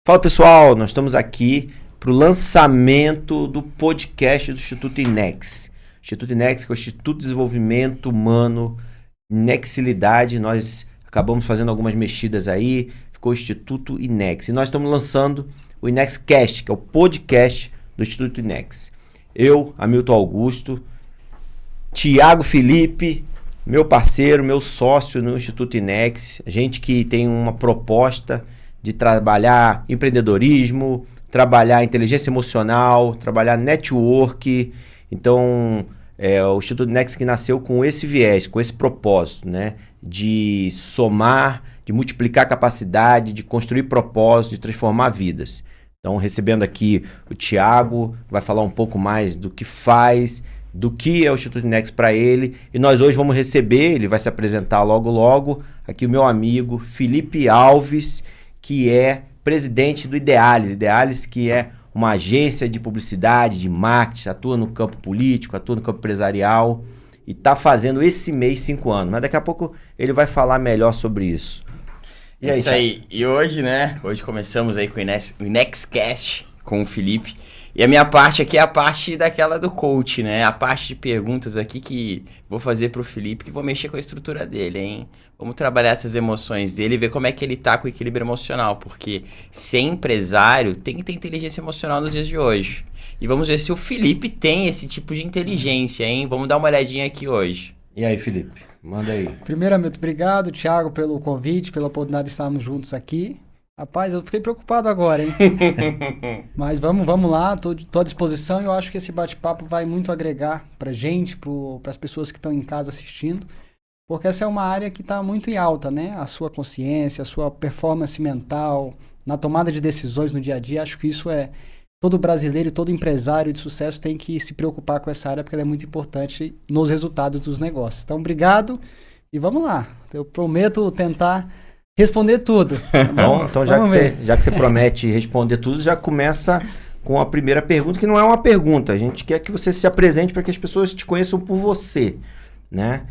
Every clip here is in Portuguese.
Fala pessoal, nós estamos aqui para o lançamento do podcast do Instituto INEX. Instituto INEX, que é o Instituto de Desenvolvimento Humano, Inexilidade. Nós acabamos fazendo algumas mexidas aí, ficou o Instituto INEX. E nós estamos lançando o INEXcast, que é o podcast do Instituto INEX. Eu, Hamilton Augusto, Tiago Felipe, meu parceiro, meu sócio no Instituto INEX, gente que tem uma proposta de trabalhar empreendedorismo, trabalhar inteligência emocional, trabalhar network. Então, o Instituto INEX que nasceu com esse viés, com esse propósito, né? De somar, de multiplicar capacidade, de construir propósito, de transformar vidas. Então, recebendo aqui o Tiago, vai falar um pouco mais do que faz, do que é o Instituto INEX para ele. E nós hoje vamos receber, ele vai se apresentar logo logo, aqui o meu amigo Felipe Alves, que é presidente do Idealis. Idealis, que é uma agência de publicidade, de marketing, atua no campo político, atua no campo empresarial e está fazendo esse mês 5 anos. Mas daqui a pouco ele vai falar melhor sobre isso. E aí, isso aí. E hoje, né? Hoje começamos aí com o INEXcast com o Felipe. E a minha parte aqui é a parte daquela do coach, né? A parte de perguntas aqui que vou fazer pro Felipe, que vou mexer com a estrutura dele, hein? Vamos trabalhar essas emoções dele e ver como é que ele tá com o equilíbrio emocional, porque ser empresário tem que ter inteligência emocional nos dias de hoje. E vamos ver se o Felipe tem esse tipo de inteligência, hein? Vamos dar uma olhadinha aqui hoje. E aí, Felipe? Manda aí. Primeiro, muito obrigado, Thiago, pelo convite, pela oportunidade de estarmos juntos aqui. Rapaz, eu fiquei preocupado agora, hein? Mas vamos lá, tô à disposição e eu acho que esse bate-papo vai muito agregar pra gente, pras pessoas que estão em casa assistindo, porque essa é uma área que está muito em alta, né? A sua consciência, a sua performance mental, na tomada de decisões no dia a dia, acho que isso todo brasileiro e todo empresário de sucesso tem que se preocupar com essa área, porque ela é muito importante nos resultados dos negócios. Então, obrigado e vamos lá. Eu prometo tentar responder tudo. Então já que você promete responder tudo, já começa com a primeira pergunta, que não é uma pergunta. A gente quer que você se apresente para que as pessoas te conheçam por você, né?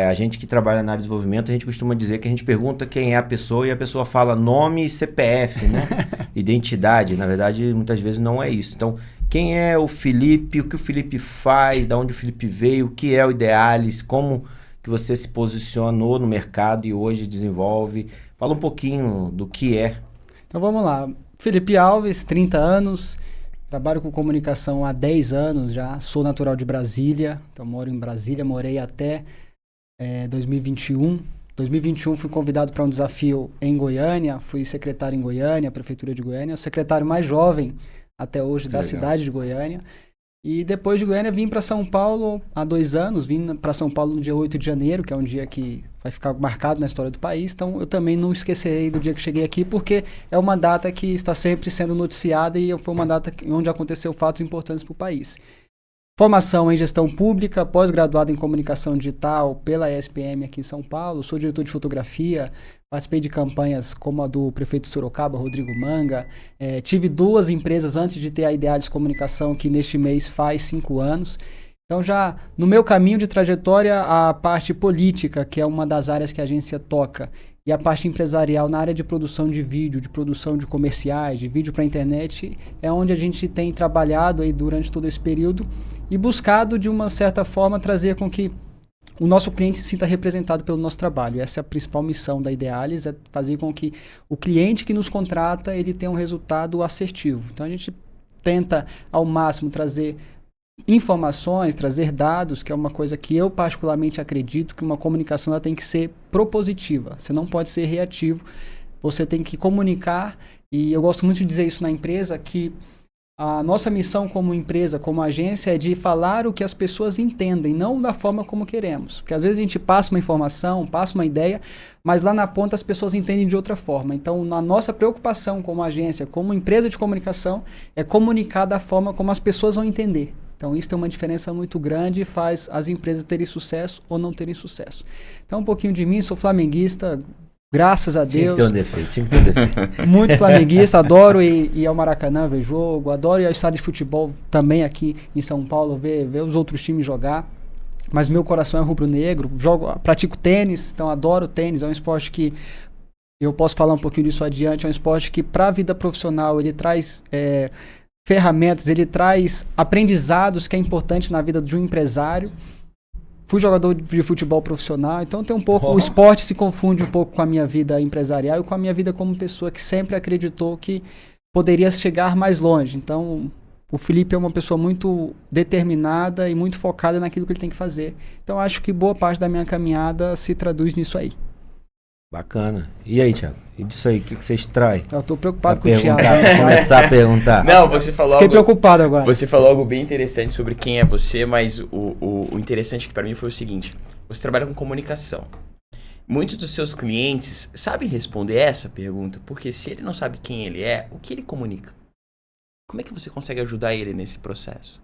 A gente que trabalha na área de desenvolvimento, a gente costuma dizer que a gente pergunta quem é a pessoa e a pessoa fala nome e CPF, né? Identidade. Na verdade, muitas vezes não é isso. Então, quem é o Felipe, o que o Felipe faz, de onde o Felipe veio, o que é o Idealis, como que você se posicionou no mercado e hoje desenvolve. Fala um pouquinho do que é. Então vamos lá. Felipe Alves, 30 anos, trabalho com comunicação há 10 anos já, sou natural de Brasília, então moro em Brasília, morei até 2021. 2021 fui convidado para um desafio em Goiânia, fui secretário em Goiânia, prefeitura de Goiânia, o secretário mais jovem até hoje da cidade de Goiânia. E depois de Goiânia vim para São Paulo há 2 anos, vim para São Paulo no dia 8 de janeiro, que é um dia que vai ficar marcado na história do país, então eu também não esquecerei do dia que cheguei aqui, porque é uma data que está sempre sendo noticiada e foi uma data onde aconteceu fatos importantes para o país. Formação em gestão pública, pós-graduado em comunicação digital pela ESPM aqui em São Paulo, sou diretor de fotografia, participei de campanhas como a do prefeito de Sorocaba, Rodrigo Manga, tive 2 empresas antes de ter a Idealis Comunicação, que neste mês faz 5 anos. Então já no meu caminho de trajetória, a parte política, que é uma das áreas que a agência toca, e a parte empresarial na área de produção de vídeo, de produção de comerciais, de vídeo para a internet, é onde a gente tem trabalhado aí durante todo esse período e buscado de uma certa forma trazer com que o nosso cliente se sinta representado pelo nosso trabalho. Essa é a principal missão da Idealis, é fazer com que o cliente que nos contrata ele tenha um resultado assertivo. Então a gente tenta ao máximo trazer informações, trazer dados, que é uma coisa que eu particularmente acredito que uma comunicação ela tem que ser propositiva. Você não pode ser reativo, você tem que comunicar, e eu gosto muito de dizer isso na empresa, que a nossa missão como empresa, como agência, é de falar o que as pessoas entendem, não da forma como queremos. Porque às vezes a gente passa uma informação, passa uma ideia, mas lá na ponta as pessoas entendem de outra forma. Então, a nossa preocupação como agência, como empresa de comunicação, é comunicar da forma como as pessoas vão entender. Então, isso tem uma diferença muito grande e faz as empresas terem sucesso ou não terem sucesso. Então, um pouquinho de mim, sou flamenguista, graças a Deus. Tinha que ter um defeito. Muito flamenguista, adoro ir ao Maracanã ver jogo, adoro ir ao estádio de futebol também aqui em São Paulo, ver os outros times jogar. Mas meu coração é rubro-negro, pratico tênis, então adoro tênis, é um esporte que eu posso falar um pouquinho disso adiante, é um esporte que para a vida profissional ele traz ferramentas, ele traz aprendizados que é importante na vida de um empresário. Fui jogador de futebol profissional, então tem um pouco, o esporte se confunde um pouco com a minha vida empresarial e com a minha vida como pessoa que sempre acreditou que poderia chegar mais longe. Então, o Felipe é uma pessoa muito determinada e muito focada naquilo que ele tem que fazer. Então, acho que boa parte da minha caminhada se traduz nisso aí. Bacana. E aí, Thiago? E disso aí, o que você extrai? Eu tô preocupado com o Thiago. Começar a perguntar. Não, você falou Fiquei preocupado agora. Você falou algo bem interessante sobre quem é você, mas o interessante que para mim foi o seguinte. Você trabalha com comunicação. Muitos dos seus clientes sabem responder essa pergunta, porque se ele não sabe quem ele é, o que ele comunica? Como é que você consegue ajudar ele nesse processo?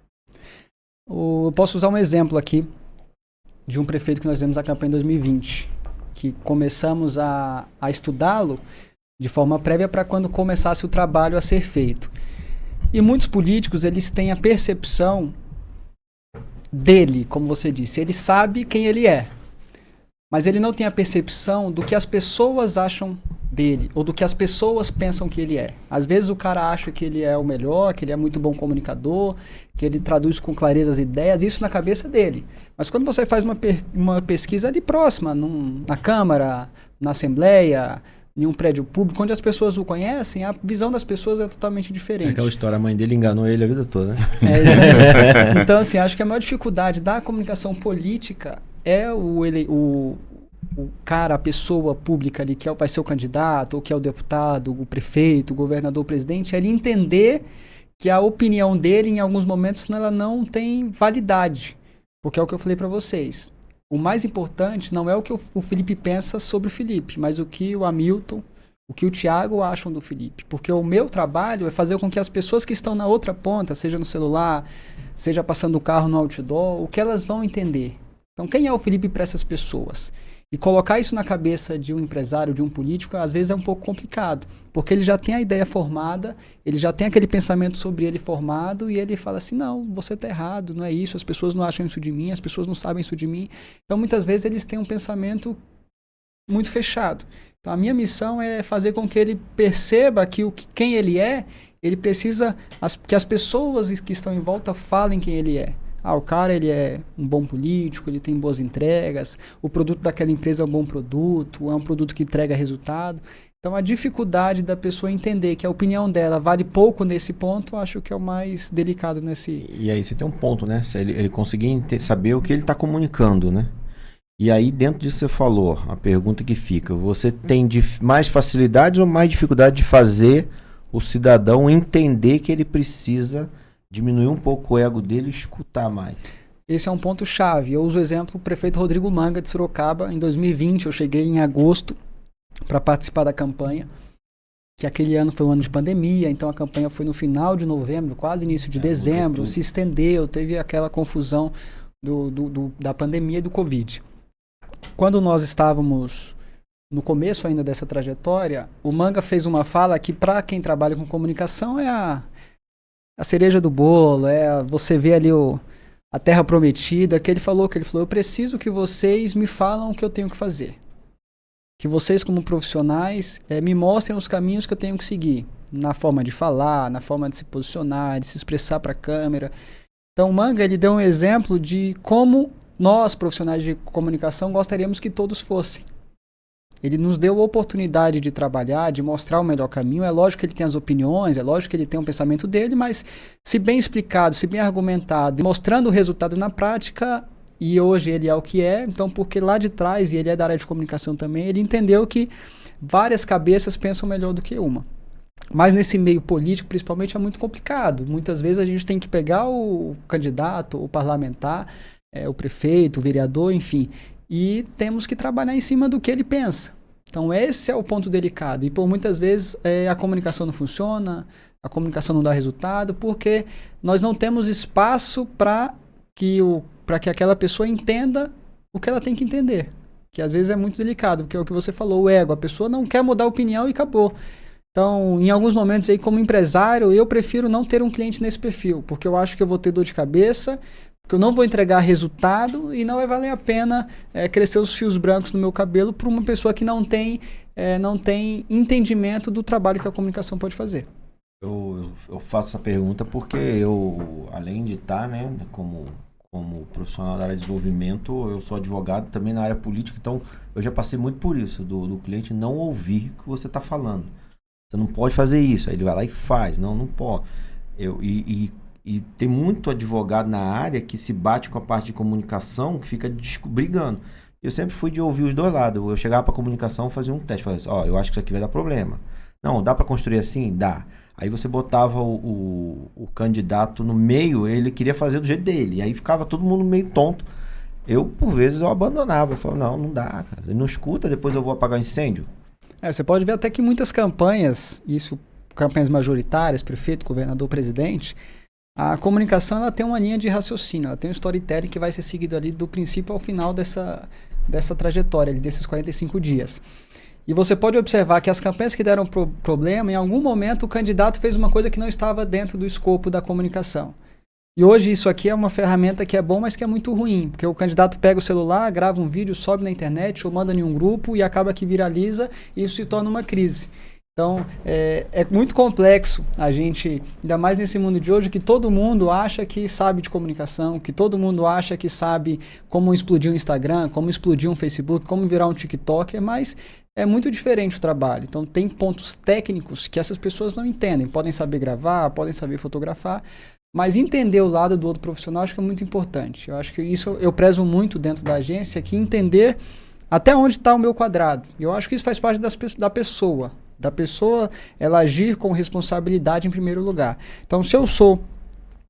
Eu posso usar um exemplo aqui de um prefeito que nós fizemos a campanha em 2020, que começamos a estudá-lo de forma prévia para quando começasse o trabalho a ser feito. E muitos políticos, eles têm a percepção dele, como você disse. Ele sabe quem ele é, mas ele não tem a percepção do que as pessoas acham dele, ou do que as pessoas pensam que ele é. Às vezes o cara acha que ele é o melhor, que ele é muito bom comunicador, que ele traduz com clareza as ideias, isso na cabeça dele. Mas quando você faz uma pesquisa ali próxima, na Câmara, na Assembleia, em um prédio público, onde as pessoas o conhecem, a visão das pessoas é totalmente diferente. É aquela história, a mãe dele enganou ele a vida toda, né? É isso aí. Então, assim, acho que a maior dificuldade da comunicação política é o cara, a pessoa pública ali, que vai ser o candidato, ou que é o deputado, o prefeito, o governador, o presidente, é ele entender que a opinião dele, em alguns momentos, ela não tem validade. Porque é o que eu falei para vocês. O mais importante não é o que o Felipe pensa sobre o Felipe, mas o que o Hamilton, o que o Thiago acham do Felipe. Porque o meu trabalho é fazer com que as pessoas que estão na outra ponta, seja no celular, seja passando o carro no outdoor, o que elas vão entender. Então, quem é o Felipe para essas pessoas? E colocar isso na cabeça de um empresário, de um político, às vezes é um pouco complicado, porque ele já tem a ideia formada, ele já tem aquele pensamento sobre ele formado e ele fala assim, não, você está errado, não é isso, as pessoas não acham isso de mim, as pessoas não sabem isso de mim. Então, muitas vezes, eles têm um pensamento muito fechado. Então, a minha missão é fazer com que ele perceba que quem ele é, ele precisa que as pessoas que estão em volta falem quem ele é. O cara, ele é um bom político, ele tem boas entregas, o produto daquela empresa é um bom produto, é um produto que entrega resultado. Então, a dificuldade da pessoa entender que a opinião dela vale pouco nesse ponto, eu acho que é o mais delicado nesse... E aí você tem um ponto, né? Se ele conseguir saber o que ele está comunicando, né? E aí, dentro disso você falou, a pergunta que fica, você tem mais facilidade ou mais dificuldade de fazer o cidadão entender que ele precisa diminuir um pouco o ego dele e escutar mais? Esse é um ponto chave. Eu uso o exemplo do prefeito Rodrigo Manga de Sorocaba. Em 2020, eu cheguei em agosto para participar da campanha, que aquele ano foi um ano de pandemia, então a campanha foi no final de novembro, quase início de dezembro, se estendeu, teve aquela confusão da pandemia e do Covid. Quando nós estávamos no começo ainda dessa trajetória, o Manga fez uma fala que, para quem trabalha com comunicação, é a cereja do bolo, você vê ali a terra prometida, que ele falou, eu preciso que vocês me falam o que eu tenho que fazer. Que vocês, como profissionais, me mostrem os caminhos que eu tenho que seguir, na forma de falar, na forma de se posicionar, de se expressar para a câmera. Então, o Manga, ele deu um exemplo de como nós, profissionais de comunicação, gostaríamos que todos fossem. Ele nos deu a oportunidade de trabalhar, de mostrar o melhor caminho. É lógico que ele tem as opiniões, é lógico que ele tem um pensamento dele, mas se bem explicado, se bem argumentado, mostrando o resultado na prática, e hoje ele é o que é, então porque lá de trás, e ele é da área de comunicação também, ele entendeu que várias cabeças pensam melhor do que uma. Mas nesse meio político, principalmente, é muito complicado. Muitas vezes a gente tem que pegar o candidato, o parlamentar, o prefeito, o vereador, enfim, e temos que trabalhar em cima do que ele pensa. Então esse é o ponto delicado. E por muitas vezes a comunicação não funciona, a comunicação não dá resultado, porque nós não temos espaço para que aquela pessoa entenda o que ela tem que entender. Que às vezes é muito delicado, porque é o que você falou, o ego. A pessoa não quer mudar a opinião e acabou. Então, em alguns momentos aí, como empresário, eu prefiro não ter um cliente nesse perfil, porque eu acho que eu vou ter dor de cabeça, Porque eu não vou entregar resultado e não vai valer a pena crescer os fios brancos no meu cabelo para uma pessoa que não tem entendimento do trabalho que a comunicação pode fazer. Eu faço essa pergunta porque eu, além de estar, né, como profissional da área de desenvolvimento, eu sou advogado também na área política, então eu já passei muito por isso, do cliente não ouvir o que você está falando. Você não pode fazer isso, aí ele vai lá e faz. Não pode. E tem muito advogado na área que se bate com a parte de comunicação, que fica brigando. Eu sempre fui de ouvir os dois lados. Eu chegava para a comunicação, fazia um teste, falava assim, eu acho que isso aqui vai dar problema. Não, dá para construir assim? Dá. Aí você botava o candidato no meio, ele queria fazer do jeito dele. E aí ficava todo mundo meio tonto. Por vezes, eu abandonava. Eu falava, não dá, cara. Ele não escuta, depois eu vou apagar o incêndio. Você pode ver até que muitas campanhas, campanhas majoritárias, prefeito, governador, presidente, a comunicação ela tem uma linha de raciocínio, ela tem um storytelling que vai ser seguido ali do princípio ao final dessa trajetória, ali, desses 45 dias. E você pode observar que as campanhas que deram problema, em algum momento o candidato fez uma coisa que não estava dentro do escopo da comunicação. E hoje isso aqui é uma ferramenta que é bom, mas que é muito ruim, porque o candidato pega o celular, grava um vídeo, sobe na internet ou manda em um grupo e acaba que viraliza e isso se torna uma crise. Então, é muito complexo a gente, ainda mais nesse mundo de hoje, que todo mundo acha que sabe de comunicação, que todo mundo acha que sabe como explodir um Instagram, como explodir um Facebook, como virar um TikToker, mas é muito diferente o trabalho. Então, tem pontos técnicos que essas pessoas não entendem. Podem saber gravar, podem saber fotografar, mas entender o lado do outro profissional acho que é muito importante. Eu acho que isso eu prezo muito dentro da agência, que entender até onde está o meu quadrado. Eu acho que isso faz parte da pessoa. Da pessoa, ela agir com responsabilidade em primeiro lugar. Então, se eu sou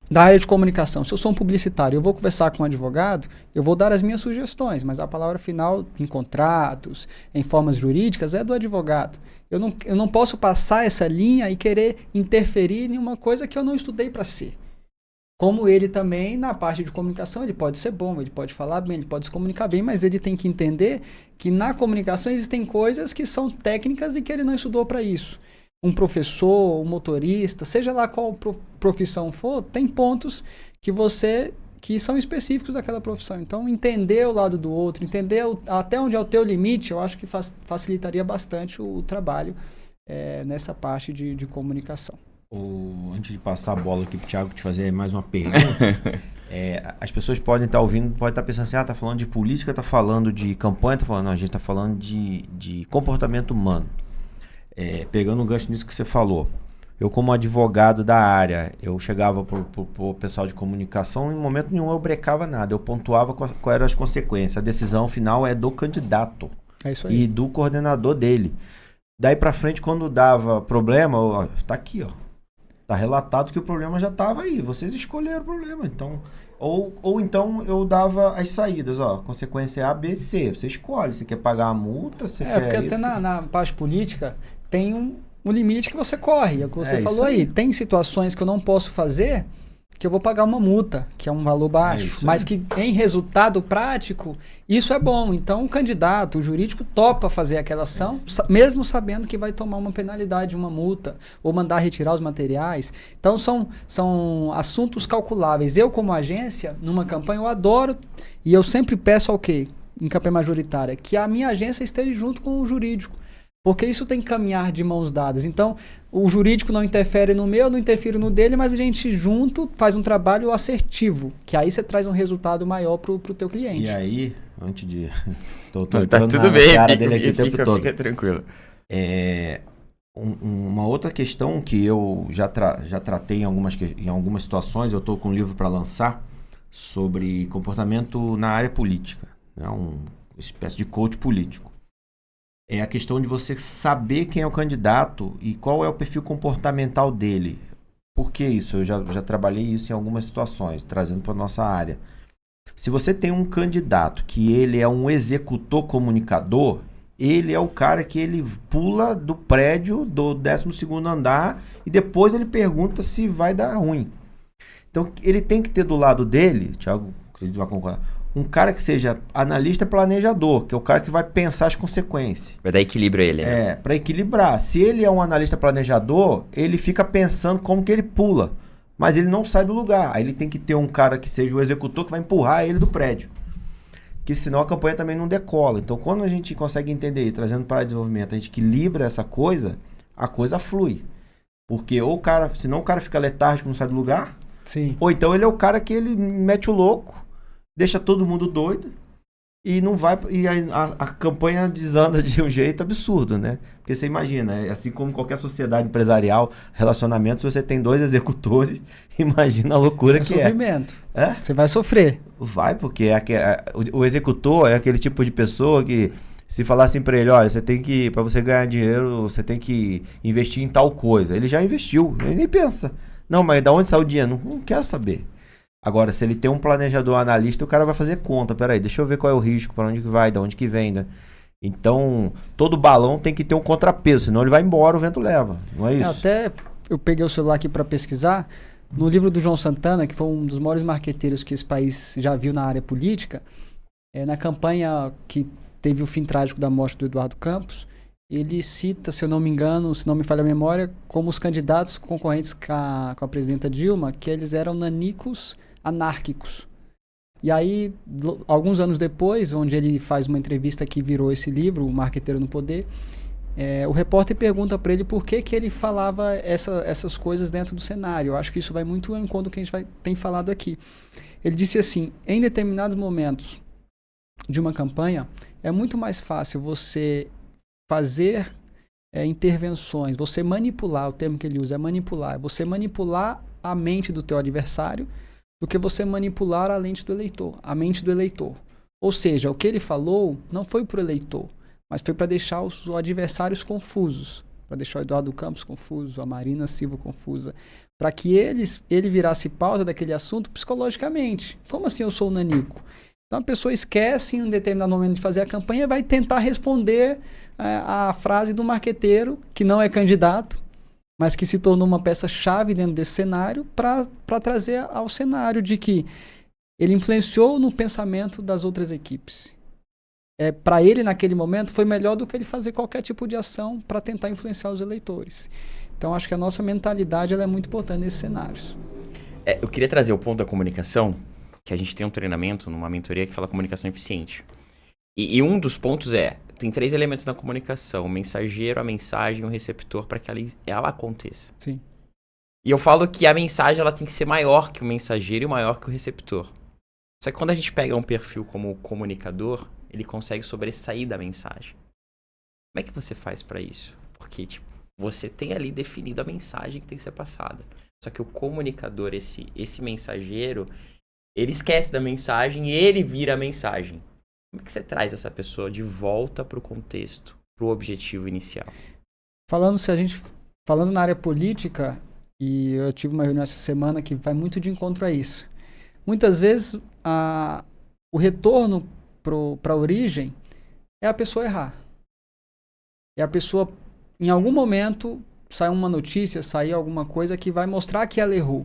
da área de comunicação, se eu sou um publicitário, eu vou conversar com um advogado, eu vou dar as minhas sugestões, mas a palavra final em contratos, em formas jurídicas, é do advogado. Eu não posso passar essa linha e querer interferir em uma coisa que eu não estudei para ser. Como ele também, na parte de comunicação, ele pode ser bom, ele pode falar bem, ele pode se comunicar bem, mas ele tem que entender que na comunicação existem coisas que são técnicas e que ele não estudou para isso. Um professor, um motorista, seja lá qual profissão for, tem pontos que são específicos daquela profissão. Então, entender o lado do outro, entender até onde é o teu limite, eu acho que facilitaria bastante o trabalho nessa parte de comunicação. Antes de passar a bola aqui pro Thiago te fazer mais uma pergunta, as pessoas podem estar ouvindo, podem estar pensando assim, tá falando de política, tá falando de campanha, não, a gente tá falando de comportamento humano. Pegando um gancho nisso que você falou, eu como advogado da área, eu chegava pro pessoal de comunicação, em momento nenhum eu brecava nada, eu pontuava quais eram as consequências, a decisão final é do candidato e do coordenador dele. Daí pra frente, quando dava problema, tá aqui, ó. Tá relatado que o problema já estava aí. Vocês escolheram o problema. Então, ou então eu dava as saídas. Consequência A, B, C. Você escolhe. Você quer pagar a multa? Você quer porque isso? Até na parte política tem um limite que você corre. É o que você falou aí. Tem situações que eu não posso fazer que eu vou pagar uma multa, que é um valor baixo. Mas que em resultado prático, isso é bom. Então o candidato, o jurídico, topa fazer aquela ação, mesmo sabendo que vai tomar uma penalidade, uma multa, ou mandar retirar os materiais. Então são assuntos calculáveis. Eu, como agência, numa campanha, eu adoro, e eu sempre peço ao quê? Em campanha majoritária, que a minha agência esteja junto com o jurídico. Porque isso tem que caminhar de mãos dadas. Então, o jurídico não interfere no meu, não interfere no dele, mas a gente junto faz um trabalho assertivo, que aí você traz um resultado maior pro teu cliente. E aí, antes de... tá tudo bem, fica tranquilo. Uma outra questão que eu já tratei em algumas situações, eu estou com um livro para lançar sobre comportamento na área política, né? Uma espécie de coach político. É a questão de você saber quem é o candidato e qual é o perfil comportamental dele. Por que isso? Eu já trabalhei isso em algumas situações, trazendo para a nossa área. Se você tem um candidato que ele é um executor comunicador, ele é o cara que ele pula do prédio do 12º andar e depois ele pergunta se vai dar ruim. Então, ele tem que ter do lado dele, Thiago, acredito que vai concordar, um cara que seja analista planejador, que é o cara que vai pensar as consequências. Vai dar equilíbrio a ele, né? Para equilibrar. Se ele é um analista planejador, ele fica pensando como que ele pula. mas ele não sai do lugar. Aí ele tem que ter um cara que seja o executor que vai empurrar ele do prédio. Que senão a campanha também não decola. Então, quando a gente consegue entender, trazendo para desenvolvimento, a gente equilibra essa coisa, a coisa flui. Porque ou o cara, senão o cara fica letárgico, não sai do lugar. Sim. Ou então ele é o cara que ele mete o louco, deixa todo mundo doido e não vai. E a campanha desanda de um jeito absurdo, né? Porque você imagina, assim como qualquer sociedade empresarial, relacionamento, se você tem 2 executores, imagina a loucura que sofrimento. É. Você vai sofrer. Vai, porque o executor é aquele tipo de pessoa que, se falar assim pra ele, olha, pra você ganhar dinheiro, você tem que investir em tal coisa. Ele já investiu, ele nem pensa. Não, mas da onde saiu o dinheiro? Não quero saber. Agora, se ele tem um planejador, analista, o cara vai fazer conta. Peraí, deixa eu ver qual é o risco, para onde que vai, de onde que vem, né? Então, todo balão tem que ter um contrapeso, senão ele vai embora, o vento leva. Não é isso? Até eu peguei o celular aqui para pesquisar. No livro do João Santana, que foi um dos maiores marqueteiros que esse país já viu na área política, na campanha que teve o fim trágico da morte do Eduardo Campos, ele cita, se eu não me engano, se não me falha a memória, como os candidatos concorrentes com a presidenta Dilma, que eles eram nanicos anárquicos. E aí, alguns anos depois, onde ele faz uma entrevista que virou esse livro, O Marqueteiro no Poder, o repórter pergunta para ele por que ele falava essas coisas dentro do cenário. Eu acho que isso vai muito ao encontro do que a gente tem falado aqui. Ele disse assim, em determinados momentos de uma campanha, é muito mais fácil você fazer intervenções, você manipular, o termo que ele usa é manipular, você manipular a mente do teu adversário do que você manipular a mente do eleitor. Ou seja, o que ele falou não foi para o eleitor, mas foi para deixar os adversários confusos, para deixar o Eduardo Campos confuso, a Marina Silva confusa, para que ele virasse pauta daquele assunto psicologicamente. Como assim eu sou o nanico? Então a pessoa esquece em um determinado momento de fazer a campanha e vai tentar responder a frase do marqueteiro, que não é candidato, mas que se tornou uma peça-chave dentro desse cenário para trazer ao cenário de que ele influenciou no pensamento das outras equipes. Para ele, naquele momento, foi melhor do que ele fazer qualquer tipo de ação para tentar influenciar os eleitores. Então acho que a nossa mentalidade ela é muito importante nesses cenários. Eu queria trazer o ponto da comunicação, que a gente tem um treinamento numa mentoria que fala comunicação eficiente. E um dos pontos tem 3 elementos na comunicação: o mensageiro, a mensagem e o receptor, para que ela aconteça. Sim. E eu falo que a mensagem ela tem que ser maior que o mensageiro e maior que o receptor. Só que quando a gente pega um perfil como comunicador, ele consegue sobressair da mensagem. Como é que você faz para isso? Porque, você tem ali definido a mensagem que tem que ser passada. Só que o comunicador, esse mensageiro, ele esquece da mensagem e ele vira a mensagem. Como é que você traz essa pessoa de volta para o contexto, para o objetivo inicial? Falando na área política, e eu tive uma reunião essa semana que vai muito de encontro a isso. Muitas vezes, o retorno para a origem é a pessoa errar. É a pessoa, em algum momento, sair uma notícia, sair alguma coisa que vai mostrar que ela errou.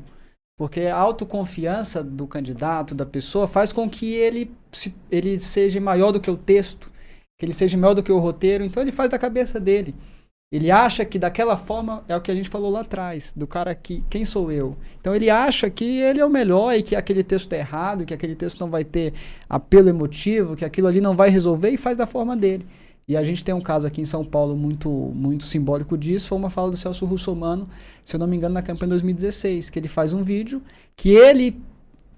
Porque a autoconfiança do candidato, da pessoa, faz com que ele seja maior do que o texto, que ele seja maior do que o roteiro. Então ele faz da cabeça dele. Ele acha que daquela forma, é o que a gente falou lá atrás, do cara que, quem sou eu? Então ele acha que ele é o melhor e que aquele texto é errado, que aquele texto não vai ter apelo emotivo, que aquilo ali não vai resolver, e faz da forma dele. E a gente tem um caso aqui em São Paulo muito, muito simbólico disso, foi uma fala do Celso Russomano, se eu não me engano, na campanha de 2016, que ele faz um vídeo que ele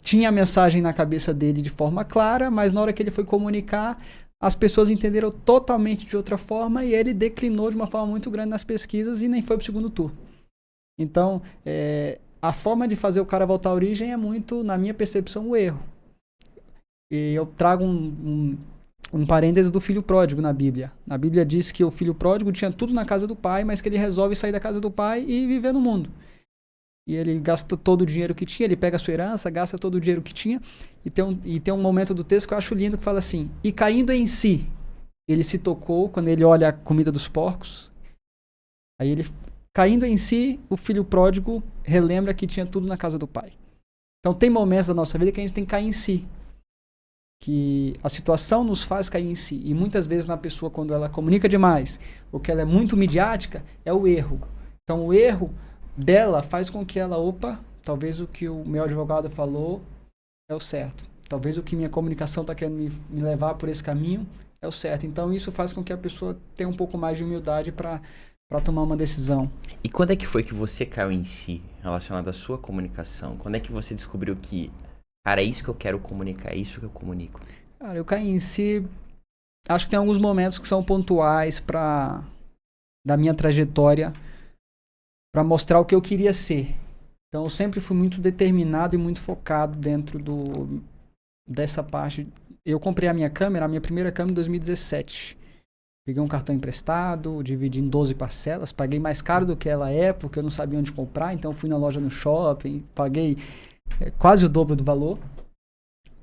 tinha a mensagem na cabeça dele de forma clara, mas na hora que ele foi comunicar, as pessoas entenderam totalmente de outra forma e ele declinou de uma forma muito grande nas pesquisas e nem foi para o segundo turno. Então, a forma de fazer o cara voltar à origem é muito, na minha percepção, o erro. E eu trago um parêntese do filho pródigo na Bíblia. Na Bíblia diz que o filho pródigo tinha tudo na casa do pai, mas que ele resolve sair da casa do pai e viver no mundo. E ele gasta todo o dinheiro que tinha, ele pega a sua herança, gasta todo o dinheiro que tinha, e tem um momento do texto que eu acho lindo que fala assim: e caindo em si, ele se tocou quando ele olha a comida dos porcos. Aí ele, caindo em si, o filho pródigo relembra que tinha tudo na casa do pai. Então tem momentos da nossa vida que a gente tem que cair em si, que a situação nos faz cair em si. E muitas vezes na pessoa, quando ela comunica demais, ou que ela é muito midiática, é o erro. Então o erro dela faz com que ela, talvez o que o meu advogado falou é o certo. Talvez o que minha comunicação está querendo me levar por esse caminho é o certo. Então, isso faz com que a pessoa tenha um pouco mais de humildade para tomar uma decisão. E quando é que foi que você caiu em si, relacionado à sua comunicação? Quando é que você descobriu que, cara, é isso que eu quero comunicar, é isso que eu comunico? Cara, eu caí em si... Acho que tem alguns momentos que são pontuais da minha trajetória para mostrar o que eu queria ser. Então, eu sempre fui muito determinado e muito focado dentro dessa parte. Eu comprei a minha primeira câmera em 2017. Peguei um cartão emprestado, dividi em 12 parcelas, paguei mais caro do que ela é, porque eu não sabia onde comprar, então fui na loja no shopping, paguei quase o dobro do valor.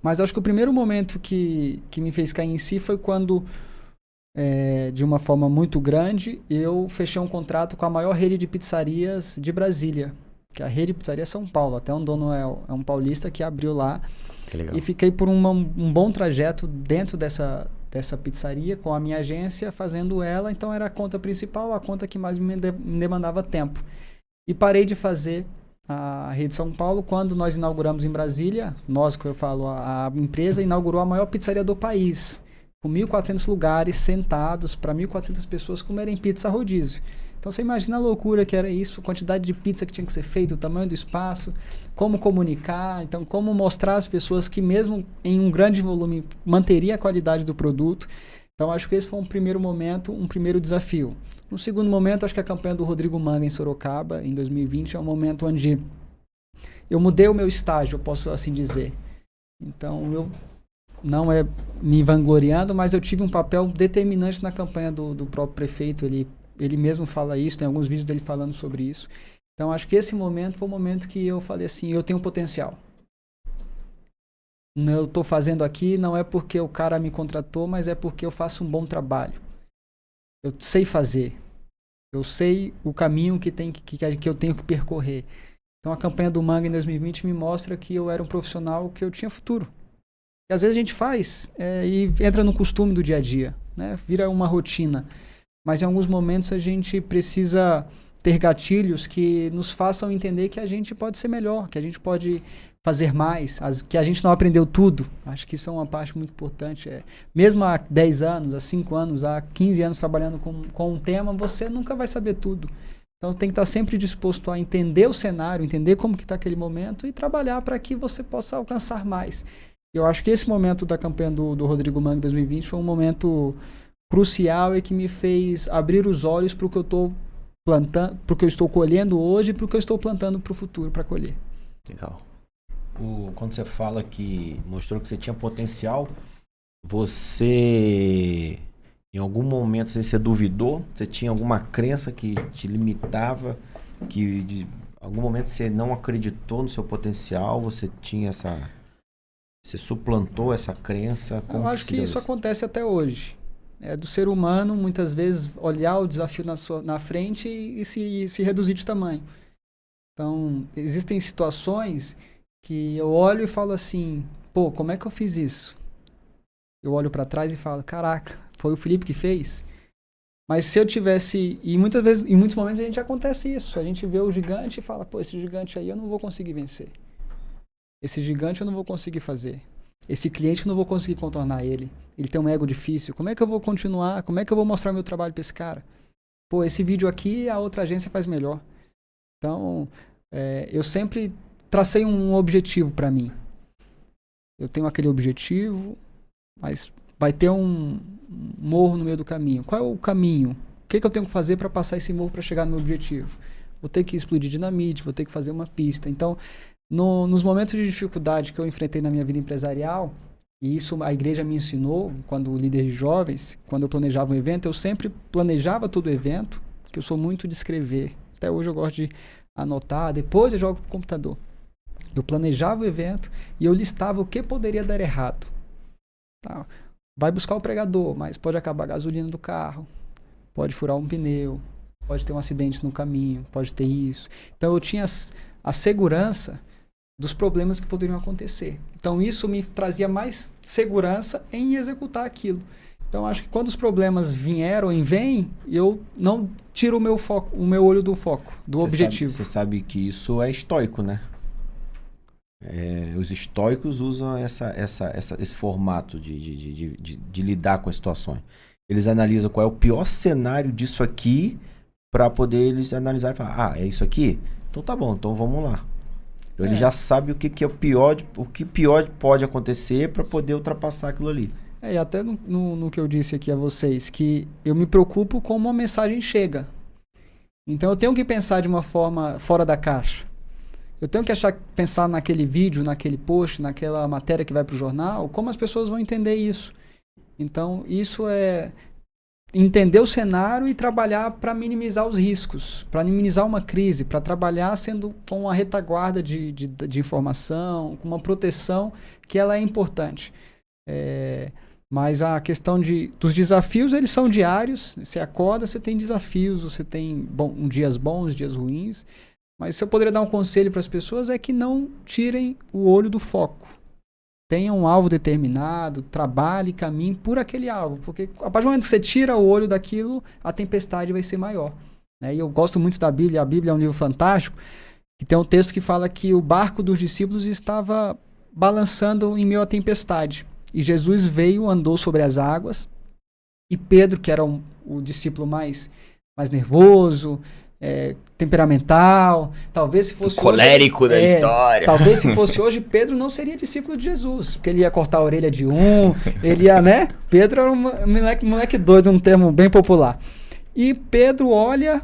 Mas acho que o primeiro momento que me fez cair em si foi quando, de uma forma muito grande, eu fechei um contrato com a maior rede de pizzarias de Brasília, que é a Rede Pizzaria São Paulo. Até um dono é um paulista que abriu lá. Que legal. E fiquei por um bom trajeto dentro dessa pizzaria com a minha agência, fazendo ela. Então era a conta principal, a conta que mais me demandava tempo. E parei de fazer a Rede São Paulo quando nós inauguramos em Brasília. Nós, que eu falo, a empresa inaugurou a maior pizzaria do país, com 1.400 lugares sentados para 1.400 pessoas comerem pizza rodízio. Então você imagina a loucura que era isso, a quantidade de pizza que tinha que ser feita, o tamanho do espaço, como comunicar, então como mostrar às pessoas que mesmo em um grande volume manteria a qualidade do produto. Então acho que esse foi um primeiro momento, um primeiro desafio. No segundo momento, acho que a campanha do Rodrigo Manga em Sorocaba, em 2020, é um momento onde eu mudei o meu estágio, eu posso assim dizer. Então eu não é me vangloriando, mas eu tive um papel determinante na campanha do próprio prefeito. Ele mesmo fala isso, tem alguns vídeos dele falando sobre isso. Então, acho que esse momento foi o momento que eu falei assim, eu tenho potencial. Eu estou fazendo aqui, não é porque o cara me contratou, mas é porque eu faço um bom trabalho. Eu sei fazer. Eu sei o caminho que eu tenho que percorrer. Então, a campanha do Manga em 2020 me mostra que eu era um profissional, que eu tinha futuro. E às vezes a gente faz e entra no costume do dia a dia, né? Vira uma rotina. Mas em alguns momentos a gente precisa ter gatilhos que nos façam entender que a gente pode ser melhor, que a gente pode fazer mais, que a gente não aprendeu tudo. Acho que isso é uma parte muito importante. Mesmo há 10 anos, há 5 anos, há 15 anos trabalhando com um tema, você nunca vai saber tudo. Então tem que estar sempre disposto a entender o cenário, entender como que está aquele momento e trabalhar para que você possa alcançar mais. Eu acho que esse momento da campanha do Rodrigo Manga 2020 foi um momento crucial e que me fez abrir os olhos para o que eu estou plantando, para o que eu estou colhendo hoje e para o que eu estou plantando para o futuro para colher. Legal. Quando você fala que mostrou que você tinha potencial, você em algum momento você duvidou? Você tinha alguma crença que te limitava? Que de algum momento você não acreditou no seu potencial? Você tinha você suplantou essa crença? Eu acho que isso acontece até hoje. É do ser humano, muitas vezes, olhar o desafio na frente e se reduzir de tamanho. Então, existem situações que eu olho e falo assim, pô, como é que eu fiz isso? Eu olho para trás e falo, caraca, foi o Felipe que fez? Mas se eu tivesse... E muitas vezes, em muitos momentos a gente acontece isso. A gente vê o gigante e fala, pô, esse gigante aí eu não vou conseguir vencer. Esse gigante eu não vou conseguir fazer. Esse cliente eu não vou conseguir contornar ele. Ele tem um ego difícil. Como é que eu vou continuar? Como é que eu vou mostrar meu trabalho para esse cara? Pô, esse vídeo aqui a outra agência faz melhor. Então, eu sempre tracei um objetivo para mim. Eu tenho aquele objetivo, mas vai ter um morro no meio do caminho. Qual é o caminho? O que eu tenho que fazer para passar esse morro para chegar no meu objetivo? Vou ter que explodir dinamite, vou ter que fazer uma pista. Então, nos momentos de dificuldade que eu enfrentei na minha vida empresarial, e isso a igreja me ensinou, quando líder de jovens, quando eu planejava um evento, eu sempre planejava todo o evento, porque eu sou muito de escrever. Até hoje eu gosto de anotar, depois eu jogo pro computador. Eu planejava o evento e eu listava o que poderia dar errado. Tá. Vai buscar o pregador, mas pode acabar a gasolina do carro, pode furar um pneu, pode ter um acidente no caminho, pode ter isso. Então eu tinha a segurança dos problemas que poderiam acontecer. Então isso me trazia mais segurança em executar aquilo. Então acho que quando os problemas vieram e vêm, eu não tiro o meu olho do foco, do objetivo. Você sabe que isso é estoico, né? Os estoicos usam esse formato de lidar com as situações. Eles analisam qual é o pior cenário disso aqui para poder eles analisar e falar, é isso aqui? Então tá bom, então vamos lá. Então ele já sabe o que é o pior, o que pior pode acontecer para poder ultrapassar aquilo ali. E até no que eu disse aqui a vocês, que eu me preocupo como a mensagem chega. Então eu tenho que pensar de uma forma fora da caixa. Eu tenho que pensar naquele vídeo, naquele post, naquela matéria que vai para o jornal, como as pessoas vão entender isso. Então isso é entender o cenário e trabalhar para minimizar os riscos, para minimizar uma crise, para trabalhar sendo com uma retaguarda de informação, com uma proteção que ela é importante. Mas a questão dos desafios, eles são diários. Você acorda, você tem desafios, você tem dias bons, dias ruins. Mas se eu poderia dar um conselho para as pessoas é que não tirem o olho do foco. Tenha um alvo determinado, trabalhe, caminhe por aquele alvo. Porque a partir do momento que você tira o olho daquilo, a tempestade vai ser maior. E eu gosto muito da Bíblia. A Bíblia é um livro fantástico. Que tem um texto que fala que o barco dos discípulos estava balançando em meio à tempestade. E Jesus veio, andou sobre as águas. E Pedro, que era o discípulo mais nervoso, temperamental, talvez se fosse o colérico hoje, da história. Talvez se fosse hoje, Pedro não seria discípulo de Jesus, porque ele ia cortar a orelha de ele ia, Pedro era um moleque doido, um termo bem popular. E Pedro olha,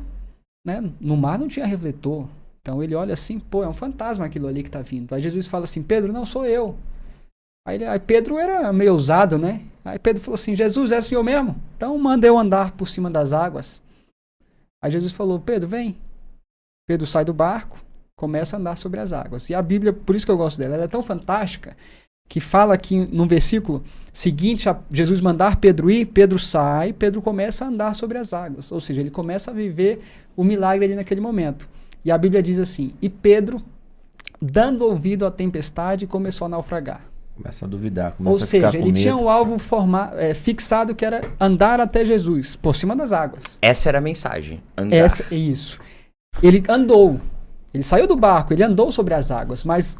no mar não tinha refletor, então ele olha assim, é um fantasma aquilo ali que está vindo. Aí Jesus fala assim, Pedro, não sou eu. Aí Pedro era meio ousado, Aí Pedro falou assim, Jesus, é o Senhor mesmo? Então manda eu andar por cima das águas. Aí Jesus falou, Pedro, vem. Pedro sai do barco, começa a andar sobre as águas. E a Bíblia, por isso que eu gosto dela, ela é tão fantástica, que fala aqui no versículo seguinte, Jesus mandar Pedro ir, Pedro sai, Pedro começa a andar sobre as águas. Ou seja, ele começa a viver o milagre ali naquele momento. E a Bíblia diz assim, e Pedro, dando ouvido à tempestade, começou a naufragar. Começa a duvidar, começa a ficar com medo. Ou seja, ele tinha um alvo fixado que era andar até Jesus, por cima das águas. Essa era a mensagem, andar. Isso. Ele andou, ele saiu do barco, ele andou sobre as águas, mas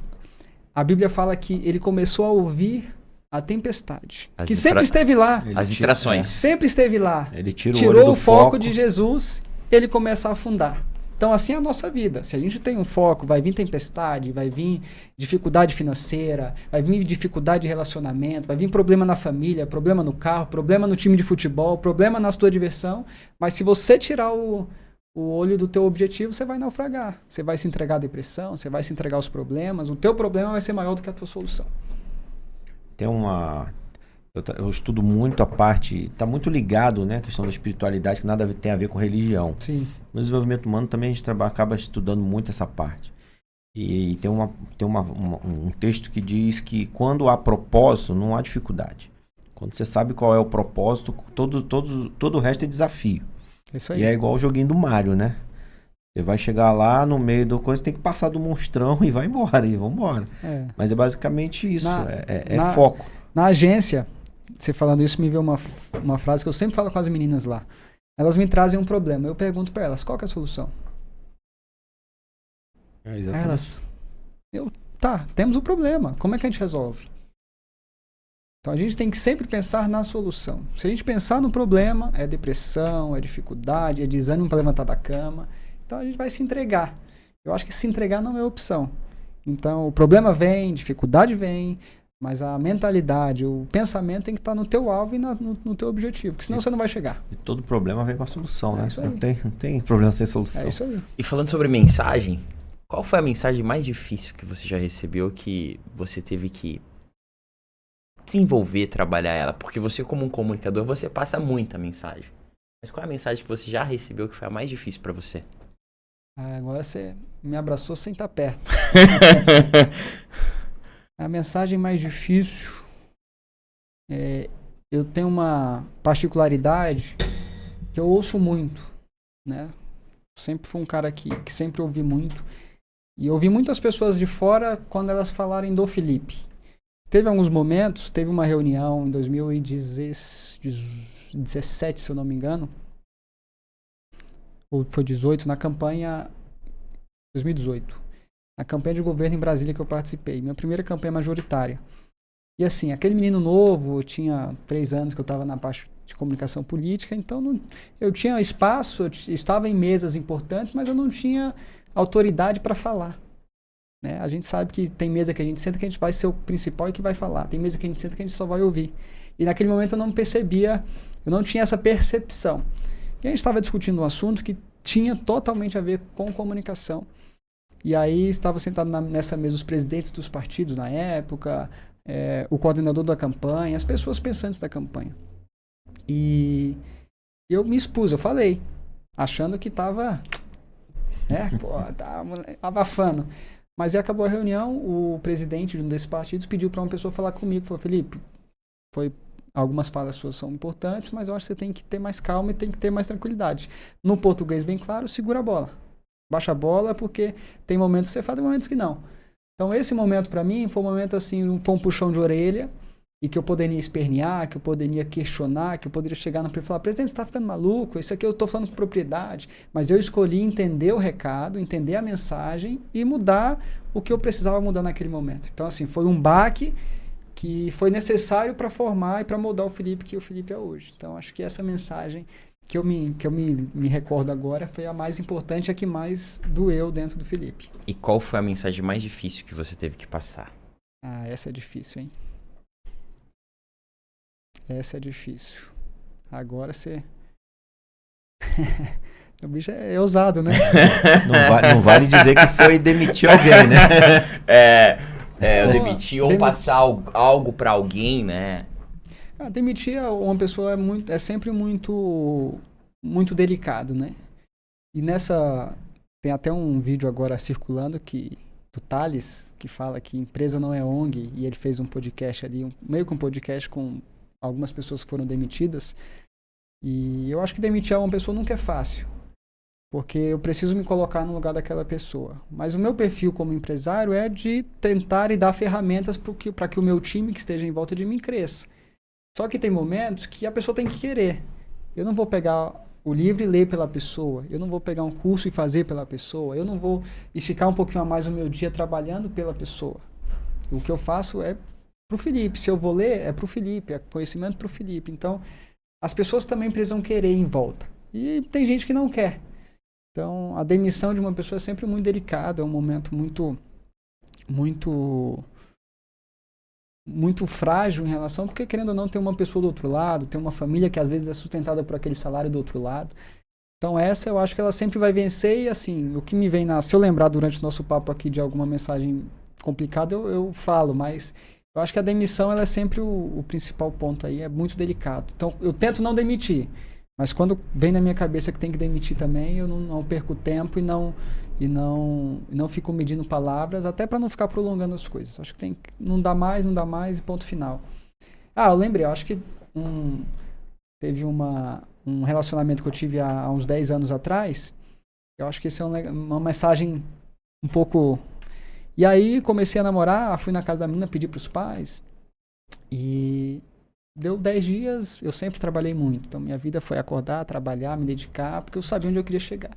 a Bíblia fala que ele começou a ouvir a tempestade, que sempre esteve lá. As distrações. Sempre esteve lá. Ele tirou o foco de Jesus, ele começa a afundar. Então, assim é a nossa vida. Se a gente tem um foco, vai vir tempestade, vai vir dificuldade financeira, vai vir dificuldade de relacionamento, vai vir problema na família, problema no carro, problema no time de futebol, problema na sua diversão. Mas se você tirar o olho do teu objetivo, você vai naufragar. Você vai se entregar à depressão, você vai se entregar aos problemas. O teu problema vai ser maior do que a tua solução. Tem eu estudo muito a parte, está muito ligado, a questão da espiritualidade, que nada tem a ver com religião. Sim. No desenvolvimento humano também a gente acaba estudando muito essa parte. E tem um texto que diz que quando há propósito, não há dificuldade. Quando você sabe qual é o propósito, todo o resto é desafio. Isso aí. E é igual o joguinho do Mario, Você vai chegar lá no meio do coisa, tem que passar do monstrão e vai embora, e vambora. Mas é basicamente isso, foco. Na agência, você falando isso, me veio uma frase que eu sempre falo com as meninas lá. Elas me trazem um problema, eu pergunto para elas, qual que é a solução? Elas, temos o problema, como é que a gente resolve? Então a gente tem que sempre pensar na solução. Se a gente pensar no problema, é depressão, é dificuldade, é desânimo para levantar da cama, então a gente vai se entregar. Eu acho que se entregar não é opção. Então o problema vem, dificuldade vem, mas a mentalidade, o pensamento tem que estar no teu alvo e no teu objetivo, porque senão você não vai chegar. E todo problema vem com a solução, Isso aí. Não tem problema sem solução. É isso aí. E falando sobre mensagem, qual foi a mensagem mais difícil que você já recebeu, que você teve que desenvolver, trabalhar ela? Porque você, como um comunicador, você passa muita mensagem. Mas qual é a mensagem que você já recebeu que foi a mais difícil para você? Agora você me abraçou sem estar perto. A mensagem mais difícil, eu tenho uma particularidade que eu ouço muito, Sempre fui um cara que sempre ouvi muito. E ouvi muitas pessoas de fora quando elas falarem do Felipe. Teve alguns momentos, teve uma reunião em 2017, se eu não me engano, ou foi 18, na campanha 2018. na campanha de governo em Brasília que eu participei. Minha primeira campanha majoritária. E assim, aquele menino novo, eu tinha 3 anos que eu estava na parte de comunicação política, então eu tinha espaço, eu estava em mesas importantes, mas eu não tinha autoridade para falar. Né? A gente sabe que tem mesa que a gente senta que a gente vai ser o principal e que vai falar. Tem mesa que a gente senta que a gente só vai ouvir. E naquele momento eu não percebia, eu não tinha essa percepção. E a gente estava discutindo um assunto que tinha totalmente a ver com comunicação. E aí estava sentado nessa mesa os presidentes dos partidos na época, o coordenador da campanha, as pessoas pensantes da campanha. E eu me expus, eu falei, achando que estava abafando. Mas aí acabou a reunião, o presidente de um desses partidos pediu para uma pessoa falar comigo, falou, Felipe, algumas falas suas são importantes, mas eu acho que você tem que ter mais calma e tem que ter mais tranquilidade. No português bem claro, segura a bola. Baixa a bola porque tem momentos que você fala e momentos que não. Então esse momento para mim foi um momento assim, foi um puxão de orelha e que eu poderia espernear, que eu poderia questionar, que eu poderia chegar no presidente e falar, presidente, você está ficando maluco, isso aqui eu estou falando com propriedade. Mas eu escolhi entender o recado, entender a mensagem e mudar o que eu precisava mudar naquele momento. Então assim, foi um baque que foi necessário para formar e para moldar o Felipe que o Felipe é hoje. Então acho que essa mensagem que eu me recordo agora foi a mais importante, a que mais doeu dentro do Felipe. E qual foi a mensagem mais difícil que você teve que passar? Ah, essa é difícil, hein? Essa é difícil. Agora você... O bicho é ousado, né? Não vale dizer que foi demitir alguém, né? Eu demitir ou passar algo para alguém, né? Demitir uma pessoa é sempre muito delicado, né? E tem até um vídeo agora circulando do Thales, que fala que empresa não é ONG, e ele fez um podcast ali, meio que um podcast com algumas pessoas que foram demitidas. E eu acho que demitir uma pessoa nunca é fácil, porque eu preciso me colocar no lugar daquela pessoa. Mas o meu perfil como empresário é de tentar e dar ferramentas para que o meu time que esteja em volta de mim cresça. Só que tem momentos que a pessoa tem que querer. Eu não vou pegar o livro e ler pela pessoa. Eu não vou pegar um curso e fazer pela pessoa. Eu não vou esticar um pouquinho a mais o meu dia trabalhando pela pessoa. O que eu faço é pro Felipe. Se eu vou ler, é pro Felipe. É conhecimento pro Felipe. Então, as pessoas também precisam querer em volta. E tem gente que não quer. Então, a demissão de uma pessoa é sempre muito delicado. É um momento muito frágil em relação, porque querendo ou não tem uma pessoa do outro lado, tem uma família que às vezes é sustentada por aquele salário do outro lado. Então essa eu acho que ela sempre vai vencer e assim, o que me vem se eu lembrar durante o nosso papo aqui de alguma mensagem complicada, eu falo, mas eu acho que a demissão ela é sempre o principal ponto aí, é muito delicado. Então eu tento não demitir, mas quando vem na minha cabeça que tem que demitir também, eu não perco tempo e não fico medindo palavras, até para não ficar prolongando as coisas. Acho que não dá mais e ponto final. Eu lembrei, eu acho que teve um relacionamento que eu tive há uns 10 anos atrás. Eu acho que isso é uma mensagem um pouco... E aí comecei a namorar, fui na casa da menina, pedi para os pais e... Deu 10 dias, eu sempre trabalhei muito. Então, minha vida foi acordar, trabalhar, me dedicar, porque eu sabia onde eu queria chegar.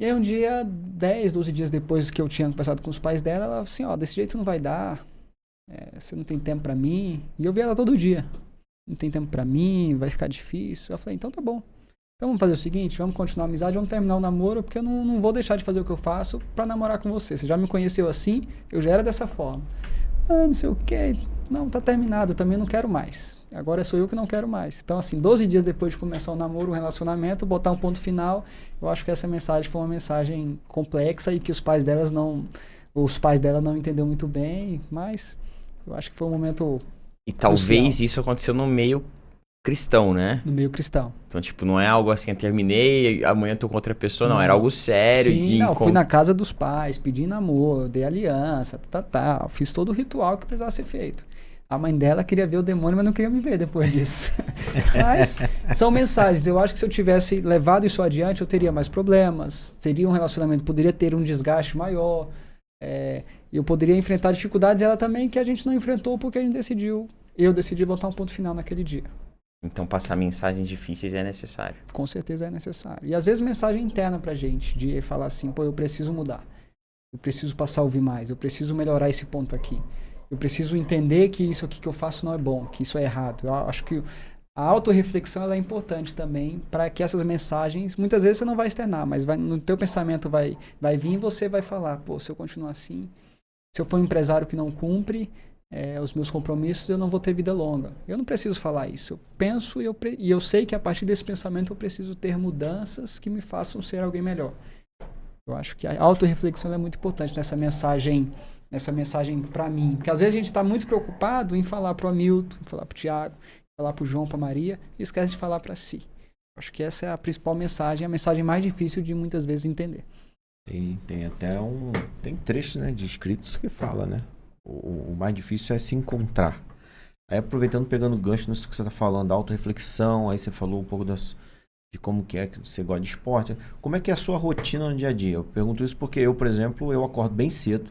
E aí, um dia, 10, 12 dias depois que eu tinha conversado com os pais dela, ela falou assim, desse jeito não vai dar, você não tem tempo pra mim. E eu via ela todo dia. Não tem tempo pra mim, vai ficar difícil. Eu falei, então tá bom. Então vamos fazer o seguinte, vamos continuar a amizade, vamos terminar o namoro, porque eu não vou deixar de fazer o que eu faço pra namorar com você. Você já me conheceu assim, eu já era dessa forma. Não sei o quê. Não, tá terminado, eu também não quero mais. Agora sou eu que não quero mais. Então, assim, 12 dias depois de começar o namoro, um relacionamento, botar um ponto final, eu acho que essa mensagem foi uma mensagem complexa e que os pais dela não entenderam muito bem, mas eu acho que foi um momento E talvez crucial. Isso aconteceu no meio cristão, né? No meio cristão. Então, tipo, não é algo assim, eu terminei, amanhã tô com outra pessoa, não. Era algo sério. Sim, fui na casa dos pais, pedi namoro, dei aliança, fiz todo o ritual que precisava ser feito. A mãe dela queria ver o demônio, mas não queria me ver depois disso. Mas são mensagens. Eu acho que se eu tivesse levado isso adiante, eu teria mais problemas. Seria um relacionamento, poderia ter um desgaste maior. Eu poderia enfrentar dificuldades, ela também, que a gente não enfrentou porque eu decidi botar um ponto final naquele dia. Então passar mensagens difíceis é necessário. Com certeza é necessário. E às vezes mensagem interna pra gente, de falar assim, eu preciso mudar. Eu preciso passar a ouvir mais. Eu preciso melhorar esse ponto aqui. Eu preciso entender que isso aqui que eu faço não é bom, que isso é errado. Eu acho que a autorreflexão ela é importante também para que essas mensagens, muitas vezes você não vai externar, mas no teu pensamento vai vir e você vai falar, pô, se eu continuar assim, se eu for um empresário que não cumpre os meus compromissos, eu não vou ter vida longa. Eu não preciso falar isso. Eu penso e eu sei que a partir desse pensamento eu preciso ter mudanças que me façam ser alguém melhor. Eu acho que a autorreflexão é muito importante nessa mensagem para mim. Porque às vezes a gente está muito preocupado em falar para o Hamilton, em falar para o Thiago, falar para o João, para a Maria, e esquece de falar para si. Acho que essa é a principal mensagem, a mensagem mais difícil de muitas vezes entender. Tem até tem trechos, né, de escritos que fala, né? O mais difícil é se encontrar. Aí aproveitando, pegando gancho nisso que você está falando, da autorreflexão, aí você falou um pouco de como que você gosta de esporte. Como é que é a sua rotina no dia a dia? Eu pergunto isso porque eu, por exemplo, eu acordo bem cedo.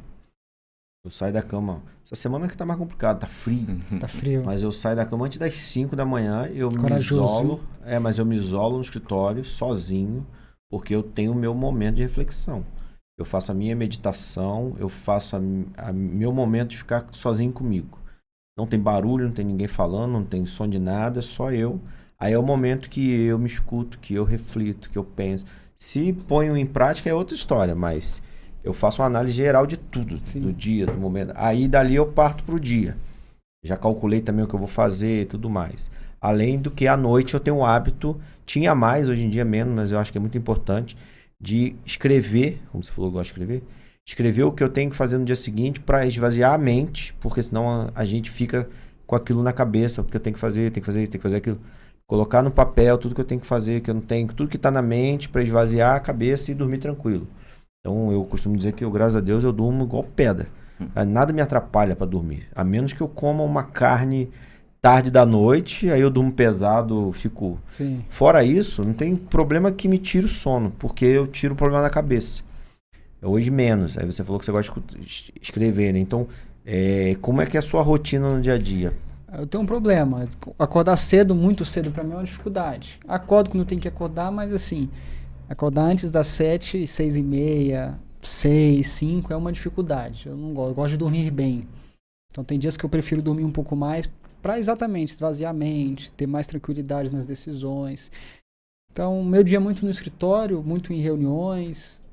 Eu saio da cama. Essa semana que tá mais complicado, tá frio. Tá frio. Mas eu saio da cama antes das 5 da manhã, eu Corajoso. me isolo. Mas eu me isolo no escritório, sozinho, porque eu tenho o meu momento de reflexão. Eu faço a minha meditação, eu faço meu momento de ficar sozinho comigo. Não tem barulho, não tem ninguém falando, não tem som de nada, só eu. Aí é o momento que eu me escuto, que eu reflito, que eu penso. Se ponho em prática é outra história, mas eu faço uma análise geral de tudo, Sim. do dia, do momento. Aí dali eu parto pro dia. Já calculei também o que eu vou fazer e tudo mais. Além do que à noite eu tenho o hábito, tinha mais, hoje em dia menos, mas eu acho que é muito importante, de escrever, como você falou, eu gosto de escrever, escrever o que eu tenho que fazer no dia seguinte para esvaziar a mente, porque senão a gente fica com aquilo na cabeça, o que eu tenho que fazer, tenho que fazer aquilo. Colocar no papel tudo que eu tenho que fazer, que eu não tenho, tudo que está na mente para esvaziar a cabeça e dormir tranquilo. Então eu costumo dizer que eu, graças a Deus, eu durmo igual pedra. Nada me atrapalha para dormir, a menos que eu coma uma carne tarde da noite, aí eu durmo pesado, fico... Sim. Fora isso, não tem problema que me tire o sono, porque eu tiro o problema da cabeça. Hoje menos. Aí você falou que você gosta de escrever, né? Então, como é que é a sua rotina no dia a dia? Eu tenho um problema. Acordar cedo, muito cedo, para mim é uma dificuldade. Acordo quando tem que acordar, mas assim, acordar antes das 7, 6h30, 6, 5 é uma dificuldade. Eu não gosto. Eu gosto de dormir bem. Então tem dias que eu prefiro dormir um pouco mais para exatamente esvaziar a mente, ter mais tranquilidade nas decisões. Então, meu dia é muito no escritório, muito em reuniões,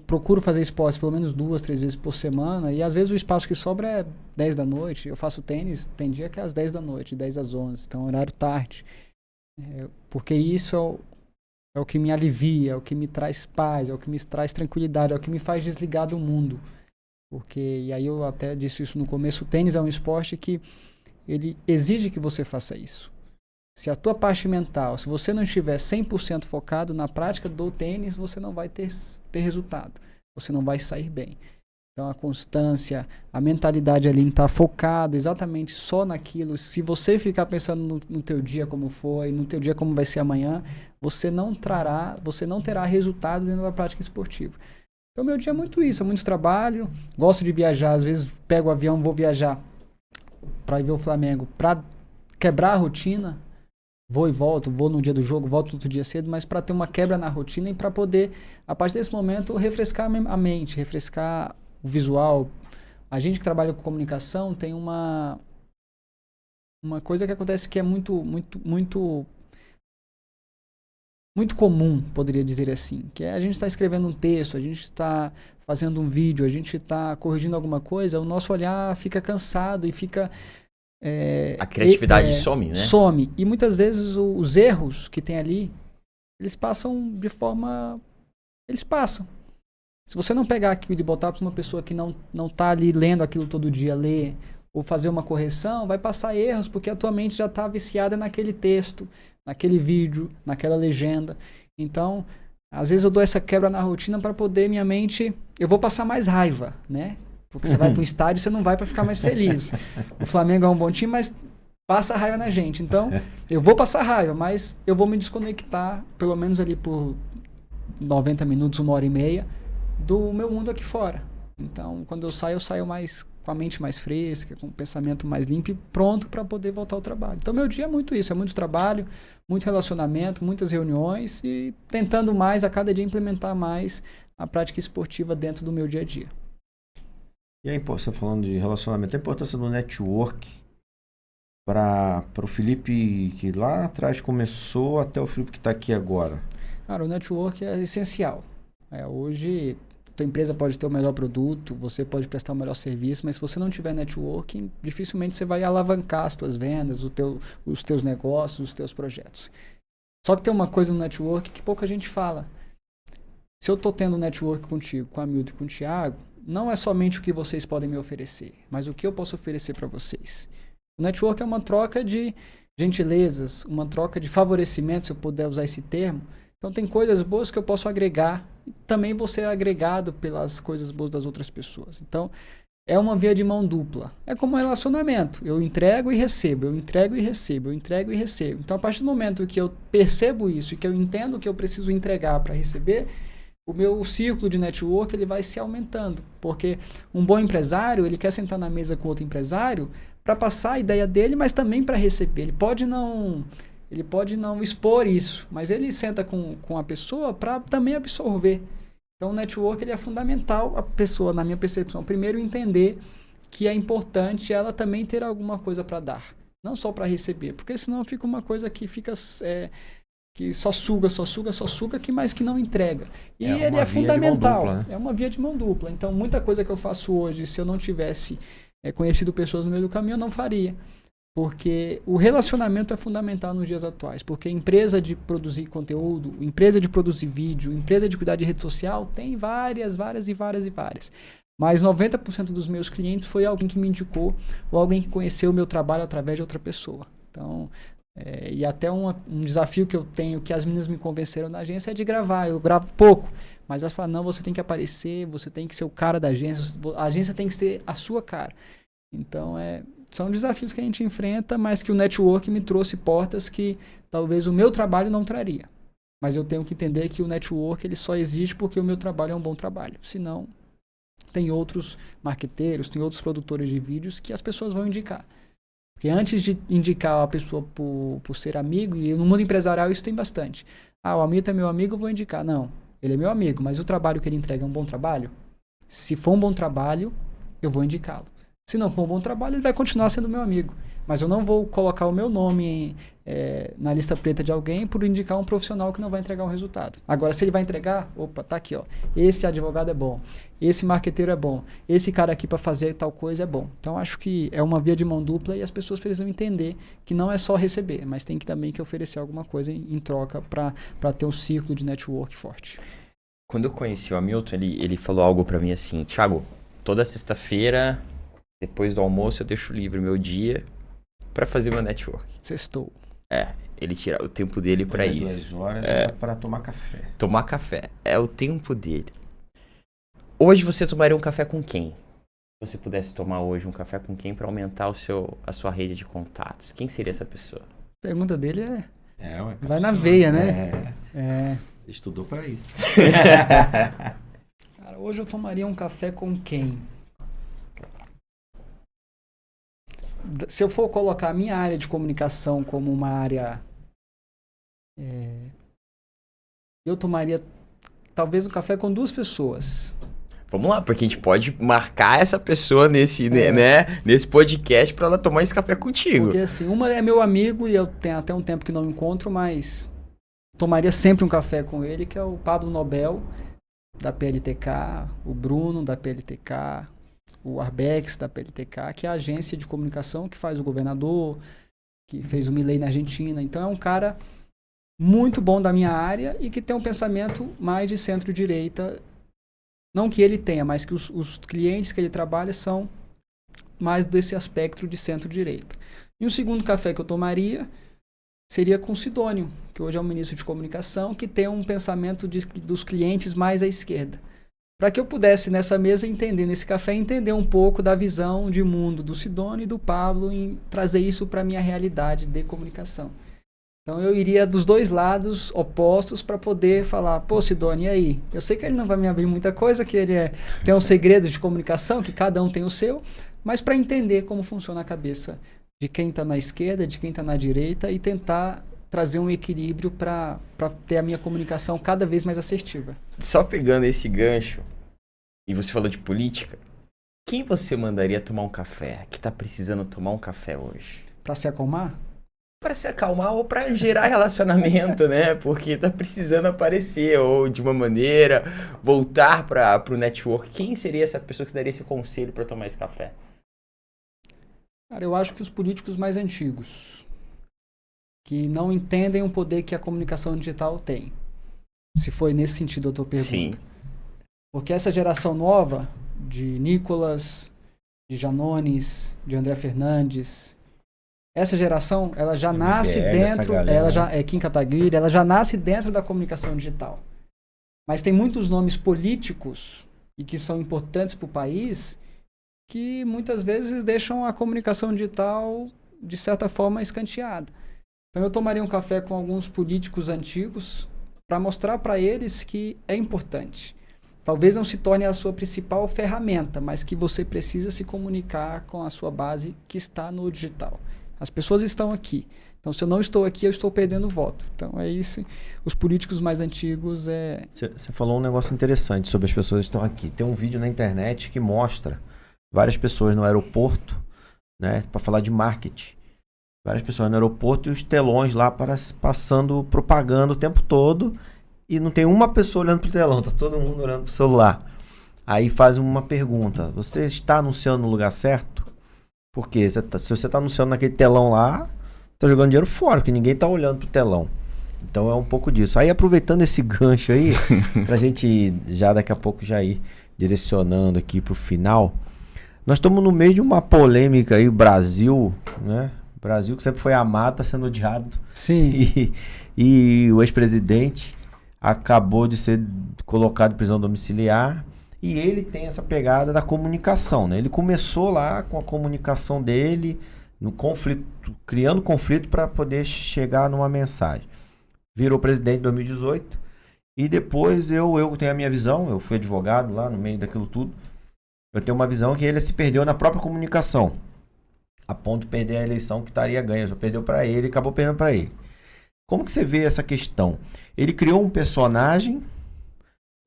procuro fazer esporte pelo menos 2, 3 vezes por semana, e às vezes o espaço que sobra é 10 da noite, eu faço tênis, tem dia que é às 10 da noite, 10 às 11, então horário tarde, porque isso é o que me alivia, é o que me traz paz, é o que me traz tranquilidade, é o que me faz desligar do mundo, e aí eu até disse isso no começo, o tênis é um esporte que ele exige que você faça isso. Se a tua parte mental, se você não estiver 100% focado na prática do tênis, você não vai ter resultado. Você não vai sair bem. Então a constância, a mentalidade ali em estar focado exatamente só naquilo. Se você ficar pensando no teu dia como foi, no teu dia como vai ser amanhã, você não terá resultado dentro da prática esportiva. Então meu dia é muito isso, é muito trabalho. Gosto de viajar, às vezes pego o avião, vou viajar para ir ver o Flamengo, para quebrar a rotina, vou e volto, vou no dia do jogo, volto outro dia cedo, mas para ter uma quebra na rotina e para poder, a partir desse momento, refrescar a mente, refrescar o visual. A gente que trabalha com comunicação tem uma coisa que acontece que é muito comum, poderia dizer assim, que é a gente está escrevendo um texto, a gente está fazendo um vídeo, a gente está corrigindo alguma coisa, o nosso olhar fica cansado e fica... a criatividade some, né? Some. E muitas vezes os erros que tem ali, eles passam de forma... Eles passam. Se você não pegar aquilo e botar para uma pessoa que não está ali lendo aquilo todo dia, ler ou fazer uma correção, vai passar erros, porque a tua mente já está viciada naquele texto, naquele vídeo, naquela legenda. Então, às vezes eu dou essa quebra na rotina para poder minha mente... Eu vou passar mais raiva, né? Porque você vai para o estádio, você não vai para ficar mais feliz. O Flamengo é um bom time, mas passa raiva na gente. Então, eu vou passar raiva, mas eu vou me desconectar, pelo menos ali por 90 minutos, 1h30, do meu mundo aqui fora. Então, quando eu saio mais com a mente mais fresca, com o pensamento mais limpo e pronto para poder voltar ao trabalho. Então, meu dia é muito isso, é muito trabalho, muito relacionamento, muitas reuniões e tentando mais, a cada dia implementar mais a prática esportiva dentro do meu dia a dia. E aí, você falando de relacionamento, a importância do network para o Felipe que lá atrás começou até o Felipe que está aqui agora? Cara, o network é essencial. Hoje, tua empresa pode ter o melhor produto, você pode prestar o melhor serviço, mas se você não tiver networking, dificilmente você vai alavancar as tuas vendas, os teus negócios, os teus projetos. Só que tem uma coisa no network que pouca gente fala. Se eu estou tendo network contigo, com a Milton e com o Thiago, não é somente o que vocês podem me oferecer, mas o que eu posso oferecer para vocês. O network é uma troca de gentilezas, uma troca de favorecimento, se eu puder usar esse termo. Então tem coisas boas que eu posso agregar e também vou ser agregado pelas coisas boas das outras pessoas. Então é uma via de mão dupla. É como um relacionamento. Eu entrego e recebo, eu entrego e recebo, eu entrego e recebo. Então a partir do momento que eu percebo isso e que eu entendo que eu preciso entregar para receber, o meu círculo de network ele vai se aumentando. Porque um bom empresário, ele quer sentar na mesa com outro empresário para passar a ideia dele, mas também para receber. Ele pode não expor isso, mas ele senta com a pessoa para também absorver. Então o network ele é fundamental, a pessoa, na minha percepção, primeiro entender que é importante ela também ter alguma coisa para dar, não só para receber, porque senão fica uma coisa que fica que só suga, mas que não entrega. E ele é fundamental, dupla, né? É uma via de mão dupla. Então muita coisa que eu faço hoje, se eu não tivesse conhecido pessoas no meio do caminho, eu não faria. Porque o relacionamento é fundamental nos dias atuais. Porque empresa de produzir conteúdo, empresa de produzir vídeo, empresa de cuidar de rede social, tem várias. Mas 90% dos meus clientes foi alguém que me indicou ou alguém que conheceu o meu trabalho através de outra pessoa. Então, e até um desafio que eu tenho, que as meninas me convenceram na agência, é de gravar. Eu gravo pouco, mas elas falam, não, você tem que aparecer, você tem que ser o cara da agência, a agência tem que ser a sua cara. Então, são desafios que a gente enfrenta, mas que o network me trouxe portas que talvez o meu trabalho não traria. Mas eu tenho que entender que o network ele só existe porque o meu trabalho é um bom trabalho. Senão, tem outros marqueteiros, tem outros produtores de vídeos que as pessoas vão indicar. Porque antes de indicar a pessoa por ser amigo, e no mundo empresarial isso tem bastante. O Hamilton é meu amigo, eu vou indicar. Não, ele é meu amigo, mas o trabalho que ele entrega é um bom trabalho? Se for um bom trabalho, eu vou indicá-lo. Se não for um bom trabalho, ele vai continuar sendo meu amigo. Mas eu não vou colocar o meu nome na lista preta de alguém por indicar um profissional que não vai entregar um resultado. Agora, se ele vai entregar, opa, tá aqui, ó. Esse advogado é bom, esse marqueteiro é bom, esse cara aqui para fazer tal coisa é bom. Então, acho que é uma via de mão dupla e as pessoas precisam entender que não é só receber, mas tem que também que oferecer alguma coisa em troca para ter um ciclo de network forte. Quando eu conheci o Hamilton, ele falou algo para mim assim, Thiago, toda sexta-feira, depois do almoço, eu deixo livre meu dia para fazer meu network. Sextou. Ele tira o tempo dele para isso. 2 horas para tomar café. Tomar café. É o tempo dele. Hoje você tomaria um café com quem? Se você pudesse tomar hoje um café com quem para aumentar a sua rede de contatos? Quem seria essa pessoa? A pergunta dele vai na veia, né? Estudou para isso. Cara, hoje eu tomaria um café com quem? Se eu for colocar a minha área de comunicação como uma área, eu tomaria talvez um café com 2 pessoas. Vamos lá, porque a gente pode marcar essa pessoa nesse podcast para ela tomar esse café contigo. Porque assim, uma é meu amigo e eu tenho até um tempo que não encontro, mas tomaria sempre um café com ele, que é o Pablo Nobel, da PLTK, o Bruno, da PLTK, o Arbex da PLTK, que é a agência de comunicação que faz o governador, que fez o Milei na Argentina. Então é um cara muito bom da minha área e que tem um pensamento mais de centro-direita. Não que ele tenha, mas que os clientes que ele trabalha são mais desse aspecto de centro-direita. E o segundo café que eu tomaria seria com o Sidônio, que hoje é o ministro de comunicação, que tem um pensamento dos clientes mais à esquerda. Para que eu pudesse, nessa mesa, nesse café, entender um pouco da visão de mundo do Sidônio e do Pablo e trazer isso para a minha realidade de comunicação. Então, eu iria dos 2 lados opostos para poder falar, pô, Sidônio, e aí? Eu sei que ele não vai me abrir muita coisa, que ele tem um segredo de comunicação, que cada um tem o seu, mas para entender como funciona a cabeça de quem está na esquerda, de quem está na direita e tentar trazer um equilíbrio para ter a minha comunicação cada vez mais assertiva. Só pegando esse gancho, e você falou de política, quem você mandaria tomar um café? Que tá precisando tomar um café hoje? Para se acalmar? Para se acalmar ou para gerar relacionamento, né? Porque tá precisando aparecer ou de uma maneira voltar para o network. Quem seria essa pessoa que daria esse conselho para tomar esse café? Cara, eu acho que os políticos mais antigos, que não entendem o poder que a comunicação digital tem. Se foi nesse sentido a tua pergunta. Sim. Porque essa geração nova, de Nicolas, de Janones, de André Fernandes, essa geração, ela já nasce dentro, Kim Kataguiri, ela já nasce dentro da comunicação digital. Mas tem muitos nomes políticos e que são importantes para o país que muitas vezes deixam a comunicação digital, de certa forma, escanteada. Então eu tomaria um café com alguns políticos antigos para mostrar para eles que é importante. Talvez não se torne a sua principal ferramenta, mas que você precisa se comunicar com a sua base que está no digital. As pessoas estão aqui. Então, se eu não estou aqui, eu estou perdendo voto. Então, é isso. Os políticos mais antigos é... Você falou um negócio interessante sobre as pessoas que estão aqui. Tem um vídeo na internet que mostra várias pessoas no aeroporto, né, para falar de marketing. Várias pessoas no aeroporto e os telões lá passando propaganda o tempo todo e não tem uma pessoa olhando pro telão, tá todo mundo olhando pro celular. Aí faz uma pergunta: você está anunciando no lugar certo? Porque se você está anunciando naquele telão lá, tá jogando dinheiro fora, porque ninguém tá olhando pro telão. Então é um pouco disso. Aí aproveitando esse gancho aí, pra gente já daqui a pouco já ir direcionando aqui pro final, nós estamos no meio de uma polêmica aí, o Brasil, né? O Brasil que sempre foi amado, tá sendo odiado. Sim. E o ex-presidente acabou de ser colocado em prisão domiciliar. E ele tem essa pegada da comunicação, né? Ele começou lá com a comunicação dele, no conflito, criando conflito para poder chegar numa mensagem. Virou presidente em 2018 e depois eu tenho a minha visão, eu fui advogado lá no meio daquilo tudo. Eu tenho uma visão que ele se perdeu na própria comunicação, a ponto de perder a eleição que estaria ganha. Só perdeu para ele e acabou perdendo para ele. Como que você vê essa questão? Ele criou um personagem...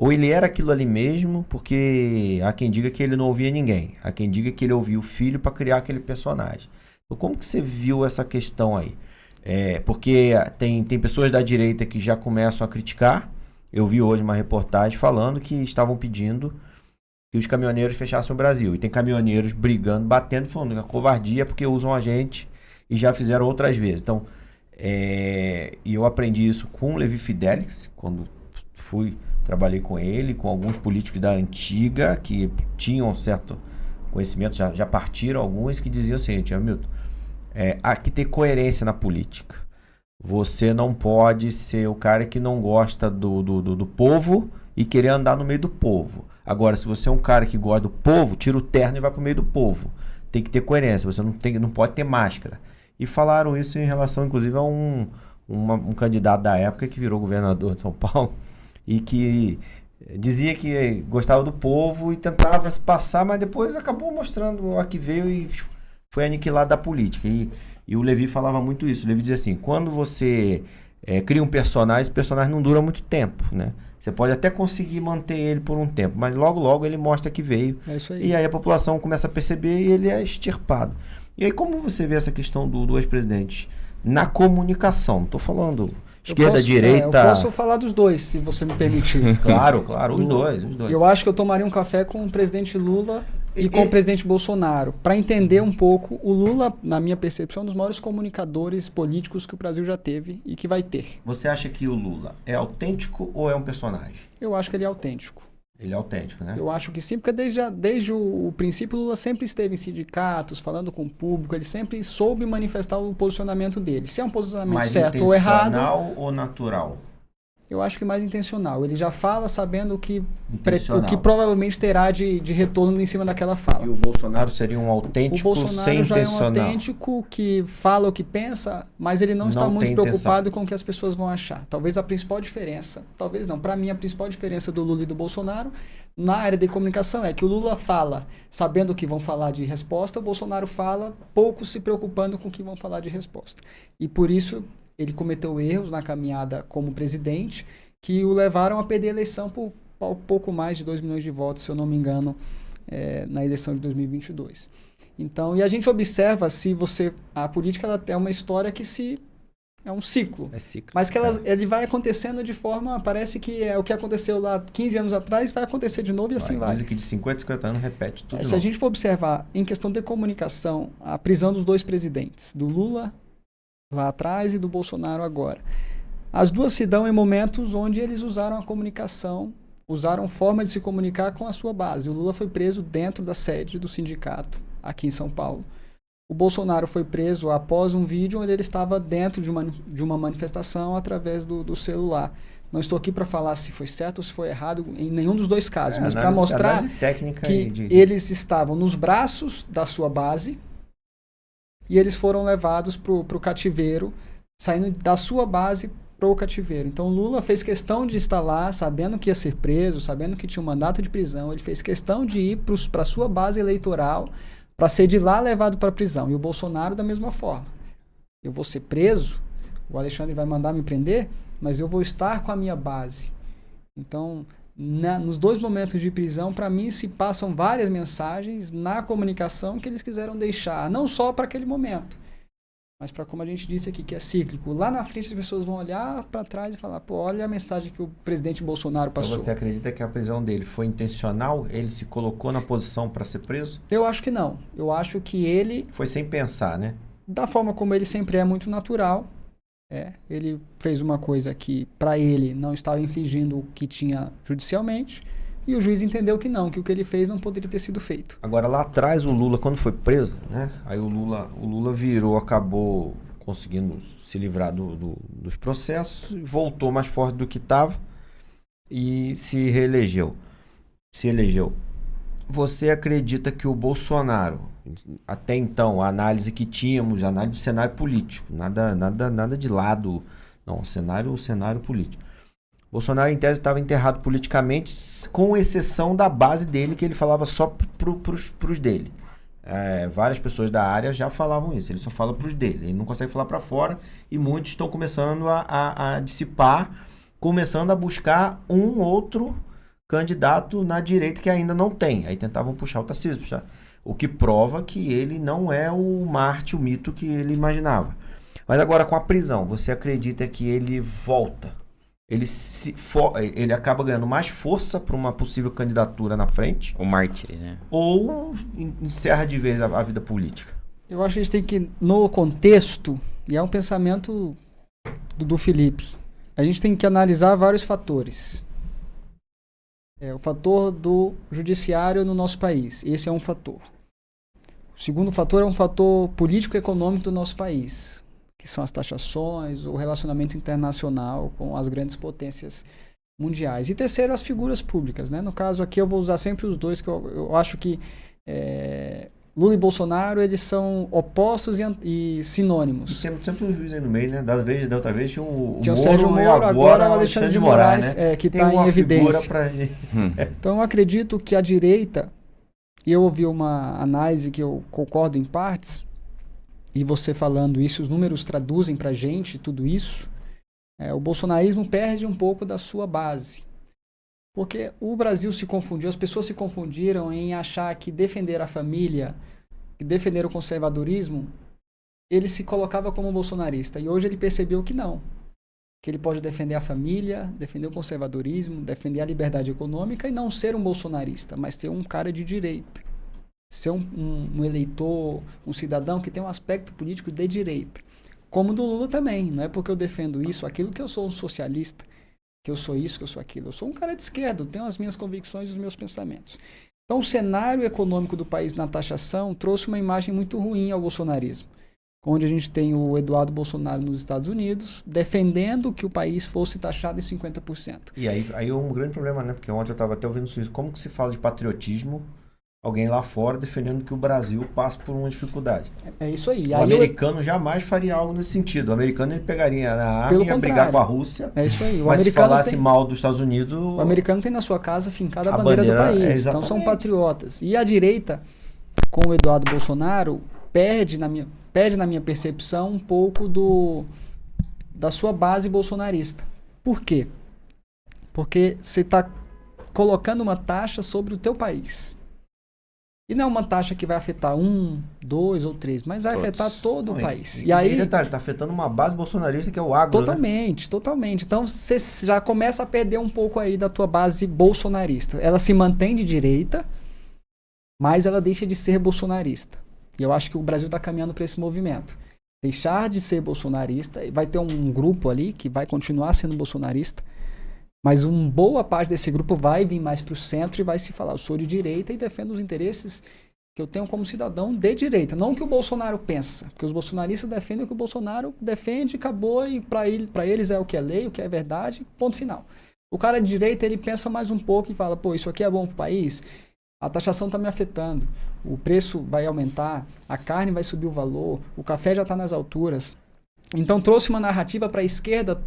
Ou ele era aquilo ali mesmo, porque há quem diga que ele não ouvia ninguém. Há quem diga que ele ouvia o filho para criar aquele personagem. Então, como que você viu essa questão aí? Porque tem pessoas da direita que já começam a criticar. Eu vi hoje uma reportagem falando que estavam pedindo que os caminhoneiros fechassem o Brasil. E tem caminhoneiros brigando, batendo, falando que é covardia porque usam a gente e já fizeram outras vezes. Então, e eu aprendi isso com o Levi Fidelix, quando trabalhei com ele, com alguns políticos da antiga que tinham um certo conhecimento, já partiram alguns que diziam o seguinte: Hamilton, há que ter coerência na política. Você não pode ser o cara que não gosta do povo e querer andar no meio do povo. Agora, se você é um cara que gosta do povo, tira o terno e vai pro meio do povo. Tem que ter coerência, você não pode ter máscara. E falaram isso em relação, inclusive, a um candidato da época que virou governador de São Paulo, e que dizia que gostava do povo e tentava se passar, mas depois acabou mostrando a que veio e foi aniquilado da política. E o Levi falava muito isso. O Levi dizia assim: quando você cria um personagem, esse personagem não dura muito tempo, né? Você pode até conseguir manter ele por um tempo, mas logo ele mostra que veio. É isso aí. E aí a população começa a perceber e ele é extirpado. E aí como você vê essa questão do ex-presidente na comunicação? Não estou falando... Esquerda, direita... eu posso falar dos dois, se você me permitir. Claro, os dois. Eu acho que eu tomaria um café com o presidente Lula e com o presidente Bolsonaro, para entender um pouco. O Lula, na minha percepção, é um dos maiores comunicadores políticos que o Brasil já teve e que vai ter. Você acha que o Lula é autêntico ou é um personagem? Eu acho que ele é autêntico. Ele é autêntico, né? Eu acho que sim, porque desde o princípio o Lula sempre esteve em sindicatos, falando com o público, ele sempre soube manifestar o posicionamento dele. Se é um posicionamento certo ou errado... Mais intencional ou natural? Eu acho que mais intencional. Ele já fala sabendo o que provavelmente terá de retorno em cima daquela fala. E o Bolsonaro seria um autêntico sem intencional? O Bolsonaro já é um autêntico que fala o que pensa, mas ele não está muito preocupado com o que as pessoas vão achar. Talvez a principal diferença, talvez não, para mim a principal diferença do Lula e do Bolsonaro na área de comunicação é que o Lula fala sabendo o que vão falar de resposta, o Bolsonaro fala pouco se preocupando com o que vão falar de resposta. E por isso ele cometeu erros na caminhada como presidente que o levaram a perder a eleição por pouco mais de 2 milhões de votos, se eu não me engano, na eleição de 2022. Então, e a gente observa a política ela tem uma história que é um ciclo. É ciclo. Mas que ele vai acontecendo de forma, parece que é o que aconteceu lá 15 anos atrás, vai acontecer de novo e assim vai. Dizem que de 50 a 50 anos repete tudo. Se a gente for observar em questão de comunicação, a prisão dos 2 presidentes, do Lula lá atrás e do Bolsonaro agora. As duas se dão em momentos onde eles usaram a comunicação, usaram forma de se comunicar com a sua base. O Lula foi preso dentro da sede do sindicato, aqui em São Paulo. O Bolsonaro foi preso após um vídeo onde ele estava dentro de uma manifestação através do celular. Não estou aqui para falar se foi certo ou se foi errado em nenhum dos 2 casos, mas para mostrar que eles estavam nos braços da sua base e eles foram levados para o cativeiro, saindo da sua base para o cativeiro. Então Lula fez questão de estar lá, sabendo que ia ser preso, sabendo que tinha um mandato de prisão, ele fez questão de ir para a sua base eleitoral para ser de lá levado para a prisão. E o Bolsonaro da mesma forma. Eu vou ser preso, o Alexandre vai mandar me prender, mas eu vou estar com a minha base. Então, nos 2 momentos de prisão, para mim, se passam várias mensagens na comunicação que eles quiseram deixar, não só para aquele momento, mas para, como a gente disse aqui, que é cíclico. Lá na frente as pessoas vão olhar para trás e falar, pô, olha a mensagem que o presidente Bolsonaro passou. Então você acredita que a prisão dele foi intencional? Ele se colocou na posição para ser preso? Eu acho que não. Eu acho que ele... Foi sem pensar, né? Da forma como ele sempre é, muito natural. Ele fez uma coisa que, para ele, não estava infringindo o que tinha judicialmente. E o juiz entendeu que não, que o que ele fez não poderia ter sido feito. Agora, lá atrás, o Lula, quando foi preso, né? Aí o Lula virou, acabou conseguindo se livrar dos processos, voltou mais forte do que estava e se reelegeu. Se elegeu. Você acredita que o Bolsonaro, até então, a análise que tínhamos, a análise do cenário político, nada de lado, não, o cenário político. Bolsonaro, em tese, estava enterrado politicamente, com exceção da base dele, que ele falava só pros dele. Várias pessoas da área já falavam isso, ele só fala pros dele, ele não consegue falar para fora, e muitos estão começando a dissipar, começando a buscar um outro candidato na direita que ainda não tem. Aí tentavam puxar o Tarcísio, o que prova que ele não é o Marte, o mito que ele imaginava. Mas agora, com a prisão, você acredita que ele volta? Ele acaba ganhando mais força para uma possível candidatura na frente? O mártir, né? Ou encerra de vez a vida política? Eu acho que a gente tem que, no contexto, e é um pensamento do Felipe, a gente tem que analisar vários fatores. O fator do judiciário no nosso país, esse é um fator. O segundo fator é um fator político-econômico do nosso país, que são as taxações, o relacionamento internacional com as grandes potências mundiais. E terceiro, as figuras públicas, né? No caso aqui eu vou usar sempre os dois, que eu acho que Lula e Bolsonaro, eles são opostos e sinônimos. E tem sempre um juiz aí no meio, né? Da outra vez tinha o Sérgio Moro, agora o Alexandre de Moraes, né? Que está em evidência. Então eu acredito que a direita, e eu ouvi uma análise que eu concordo em partes, e você falando isso, os números traduzem pra gente tudo isso, o bolsonarismo perde um pouco da sua base. Porque o Brasil se confundiu, as pessoas se confundiram em achar que defender a família, que defender o conservadorismo, ele se colocava como bolsonarista. E hoje ele percebeu que não. Que ele pode defender a família, defender o conservadorismo, defender a liberdade econômica e não ser um bolsonarista, mas ser um cara de direita. Ser um eleitor, um cidadão que tem um aspecto político de direita. Como do Lula também. Não é porque eu defendo isso, aquilo, que eu sou um socialista, que eu sou isso, que eu sou aquilo. Eu sou um cara de esquerda, eu tenho as minhas convicções e os meus pensamentos. Então o cenário econômico do país na taxação trouxe uma imagem muito ruim ao bolsonarismo. Onde a gente tem o Eduardo Bolsonaro nos Estados Unidos defendendo que o país fosse taxado em 50%. E aí é um grande problema, né? Porque ontem eu estava até ouvindo isso. Como que se fala de patriotismo, alguém lá fora defendendo que o Brasil passe por uma dificuldade? É isso aí. O americano jamais faria algo nesse sentido. O americano, ele pegaria na arma e ia brigar com a Rússia. É isso aí. Mas se falasse mal dos Estados Unidos... O americano tem na sua casa fincada a bandeira do país. Então são patriotas. E a direita, com o Eduardo Bolsonaro, perde na minha percepção um pouco da sua base bolsonarista. Por quê? Porque você está colocando uma taxa sobre o teu país. E não é uma taxa que vai afetar 1, 2 ou 3, mas vai afetar todo o país. E aí, detalhe, tá afetando uma base bolsonarista que é o agro, totalmente, né? Totalmente. Então, você já começa a perder um pouco aí da tua base bolsonarista. Ela se mantém de direita, mas ela deixa de ser bolsonarista. E eu acho que o Brasil está caminhando para esse movimento. Deixar de ser bolsonarista, vai ter um grupo ali que vai continuar sendo bolsonarista, mas uma boa parte desse grupo vai vir mais para o centro e vai se falar, eu sou de direita e defendo os interesses que eu tenho como cidadão de direita. Não o que o Bolsonaro pensa, porque os bolsonaristas defendem o que o Bolsonaro defende, acabou, e para eles é o que é lei, o que é verdade, ponto final. O cara de direita, ele pensa mais um pouco e fala, pô, isso aqui é bom para o país, a taxação está me afetando, o preço vai aumentar, a carne vai subir o valor, o café já está nas alturas. Então trouxe uma narrativa para a esquerda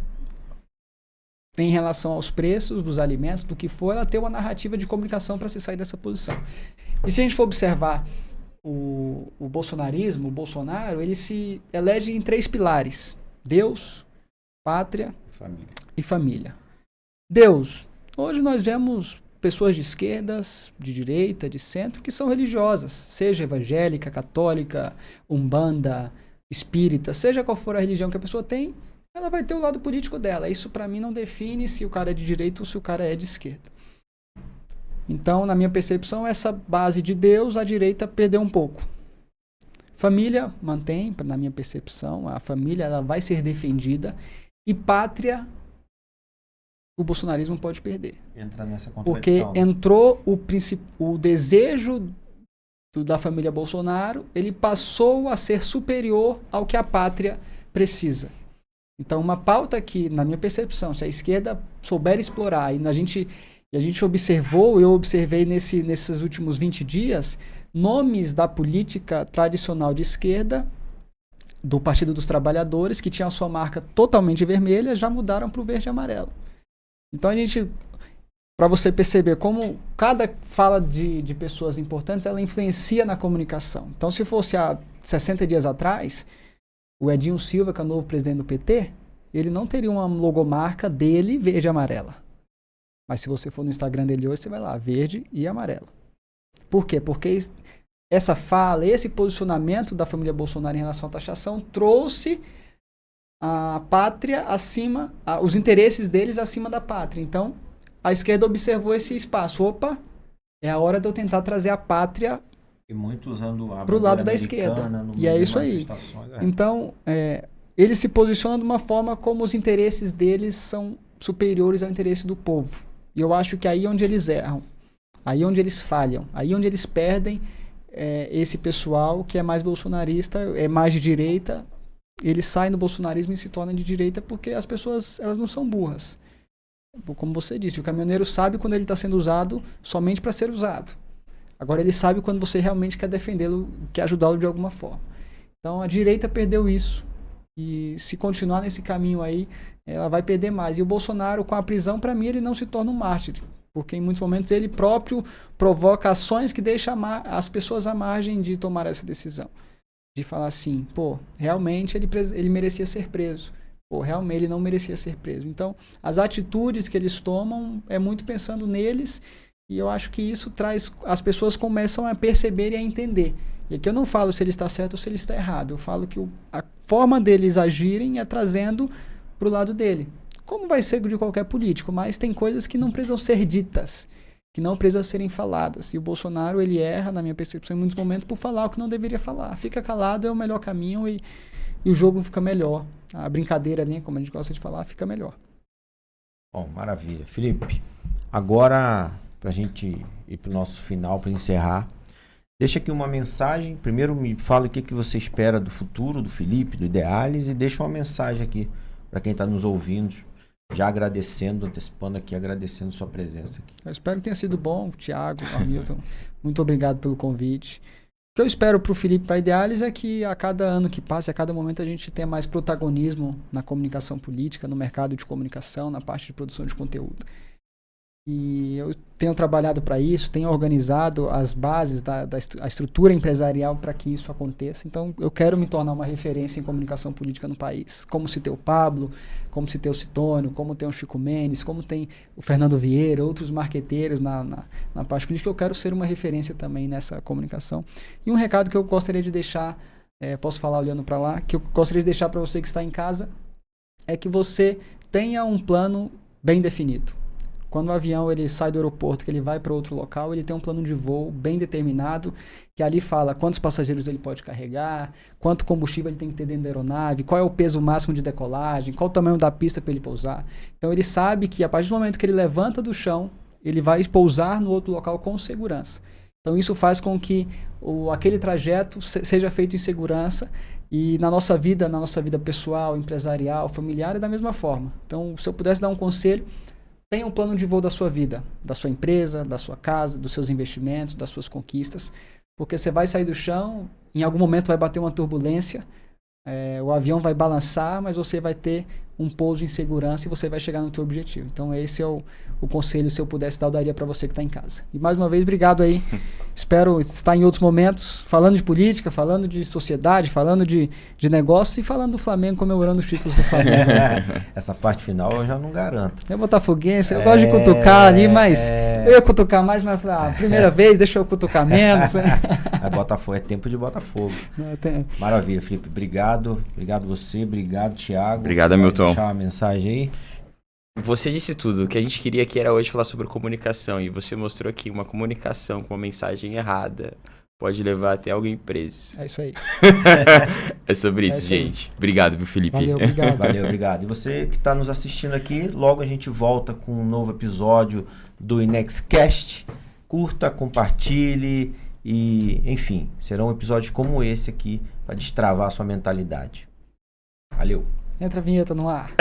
em relação aos preços dos alimentos, do que for, ela ter uma narrativa de comunicação para se sair dessa posição. E se a gente for observar o bolsonarismo, o Bolsonaro, ele se elege em 3 pilares: Deus, pátria e família. Deus. Hoje nós vemos pessoas de esquerdas, de direita, de centro, que são religiosas, seja evangélica, católica, umbanda, espírita, seja qual for a religião que a pessoa tem, ela vai ter o lado político dela. Isso para mim não define se o cara é de direita ou se o cara é de esquerda. Então, na minha percepção, essa base de Deus, a direita perdeu um pouco. Família mantém, na minha percepção, a família ela vai ser defendida. E pátria, o bolsonarismo pode perder. Entra nessa contradição. Porque entrou o desejo da família Bolsonaro, ele passou a ser superior ao que a pátria precisa. Então, uma pauta que, na minha percepção, se a esquerda souber explorar, e a gente observou, eu observei nesses últimos 20 dias, nomes da política tradicional de esquerda, do Partido dos Trabalhadores, que tinham a sua marca totalmente vermelha, já mudaram para o verde e amarelo. Então, para você perceber como cada fala de pessoas importantes, ela influencia na comunicação. Então, se fosse há 60 dias atrás, o Edinho Silva, que é o novo presidente do PT, ele não teria uma logomarca dele verde e amarela. Mas se você for no Instagram dele hoje, você vai lá, verde e amarelo. Por quê? Porque essa fala, esse posicionamento da família Bolsonaro em relação à taxação trouxe a pátria acima, os interesses deles acima da pátria. Então, a esquerda observou esse espaço. Opa, é a hora de eu tentar trazer a pátria e muito usando para o lado da esquerda. E é isso aí. Então, ele se posiciona de uma forma como os interesses deles são superiores ao interesse do povo. E eu acho que aí é onde eles erram, aí é onde eles falham, aí é onde eles perdem esse pessoal que é mais bolsonarista, é mais de direita. Eles saem do bolsonarismo e se tornam de direita porque as pessoas elas não são burras. Como você disse, o caminhoneiro sabe quando ele está sendo usado somente para ser usado. Agora ele sabe quando você realmente quer defendê-lo, quer ajudá-lo de alguma forma. Então a direita perdeu isso. E se continuar nesse caminho aí, ela vai perder mais. E o Bolsonaro, com a prisão, para mim, ele não se torna um mártir. Porque em muitos momentos ele próprio provoca ações que deixam as pessoas à margem de tomar essa decisão. De falar assim, pô, realmente ele merecia ser preso. Pô, realmente ele não merecia ser preso. Então, as atitudes que eles tomam é muito pensando neles. E eu acho que isso traz... As pessoas começam a perceber e a entender. E aqui eu não falo se ele está certo ou se ele está errado. Eu falo que a forma deles agirem é trazendo para o lado dele. Como vai ser de qualquer político, mas tem coisas que não precisam ser ditas, que não precisam serem faladas. E o Bolsonaro, ele erra, na minha percepção, em muitos momentos, por falar o que não deveria falar. Fica calado é o melhor caminho e o jogo fica melhor. A brincadeira, né, como a gente gosta de falar, fica melhor. Bom, maravilha. Felipe, agora, para a gente ir para o nosso final, para encerrar, deixa aqui uma mensagem. Primeiro me fala o que você espera do futuro, do Felipe, do Idealis, e deixa uma mensagem aqui para quem está nos ouvindo, já agradecendo, antecipando aqui, agradecendo sua presença aqui. Eu espero que tenha sido bom, Thiago, Hamilton. Muito obrigado pelo convite. O que eu espero para o Felipe, para a Idealis, é que a cada ano que passa, a cada momento a gente tenha mais protagonismo na comunicação política, no mercado de comunicação, na parte de produção de conteúdo. E eu tenho trabalhado para isso, tenho organizado as bases a estrutura empresarial para que isso aconteça. Então, eu quero me tornar uma referência em comunicação política no país. Como citei o Pablo, como citei o Citônio, como tem o Chico Mendes, como tem o Fernando Vieira, outros marqueteiros na parte política. Eu quero ser uma referência também nessa comunicação. E um recado que eu gostaria de deixar, posso falar olhando para lá, que eu gostaria de deixar para você que está em casa, é que você tenha um plano bem definido. Quando o avião ele sai do aeroporto, que ele vai para outro local, ele tem um plano de voo bem determinado, que ali fala quantos passageiros ele pode carregar, quanto combustível ele tem que ter dentro da aeronave, qual é o peso máximo de decolagem, qual o tamanho da pista para ele pousar. Então ele sabe que a partir do momento que ele levanta do chão, ele vai pousar no outro local com segurança. Então isso faz com que aquele trajeto seja feito em segurança. E na nossa vida pessoal, empresarial, familiar, é da mesma forma. Então, se eu pudesse dar um conselho, tenha um plano de voo da sua vida, da sua empresa, da sua casa, dos seus investimentos, das suas conquistas, porque você vai sair do chão, em algum momento vai bater uma turbulência, o avião vai balançar, mas você vai ter um pouso em segurança e você vai chegar no seu objetivo. Então esse é o conselho, se eu pudesse dar, eu daria para você que está em casa. E mais uma vez, obrigado aí. Espero estar em outros momentos falando de política, falando de sociedade, falando de negócio e falando do Flamengo, comemorando os títulos do Flamengo. Essa parte final eu já não garanto. Eu botafoguense, eu gosto de cutucar ali, mas eu ia cutucar mais, mas primeira vez, deixa eu cutucar menos. Botafogo, é tempo de Botafogo. Maravilha, Felipe. Obrigado. Obrigado você, obrigado, Thiago. Obrigado, Hamilton. Deixar uma mensagem aí. Você disse tudo. O que a gente queria aqui era hoje falar sobre comunicação. E você mostrou aqui uma comunicação com uma mensagem errada pode levar até alguém preso. É isso aí. É sobre isso, gente. Obrigado, viu, Felipe? Valeu, obrigado. Valeu, obrigado. E você que está nos assistindo aqui, logo a gente volta com um novo episódio do InexCast. Curta, compartilhe e, enfim, serão episódios como esse aqui para destravar a sua mentalidade. Valeu. Entra a vinheta no ar.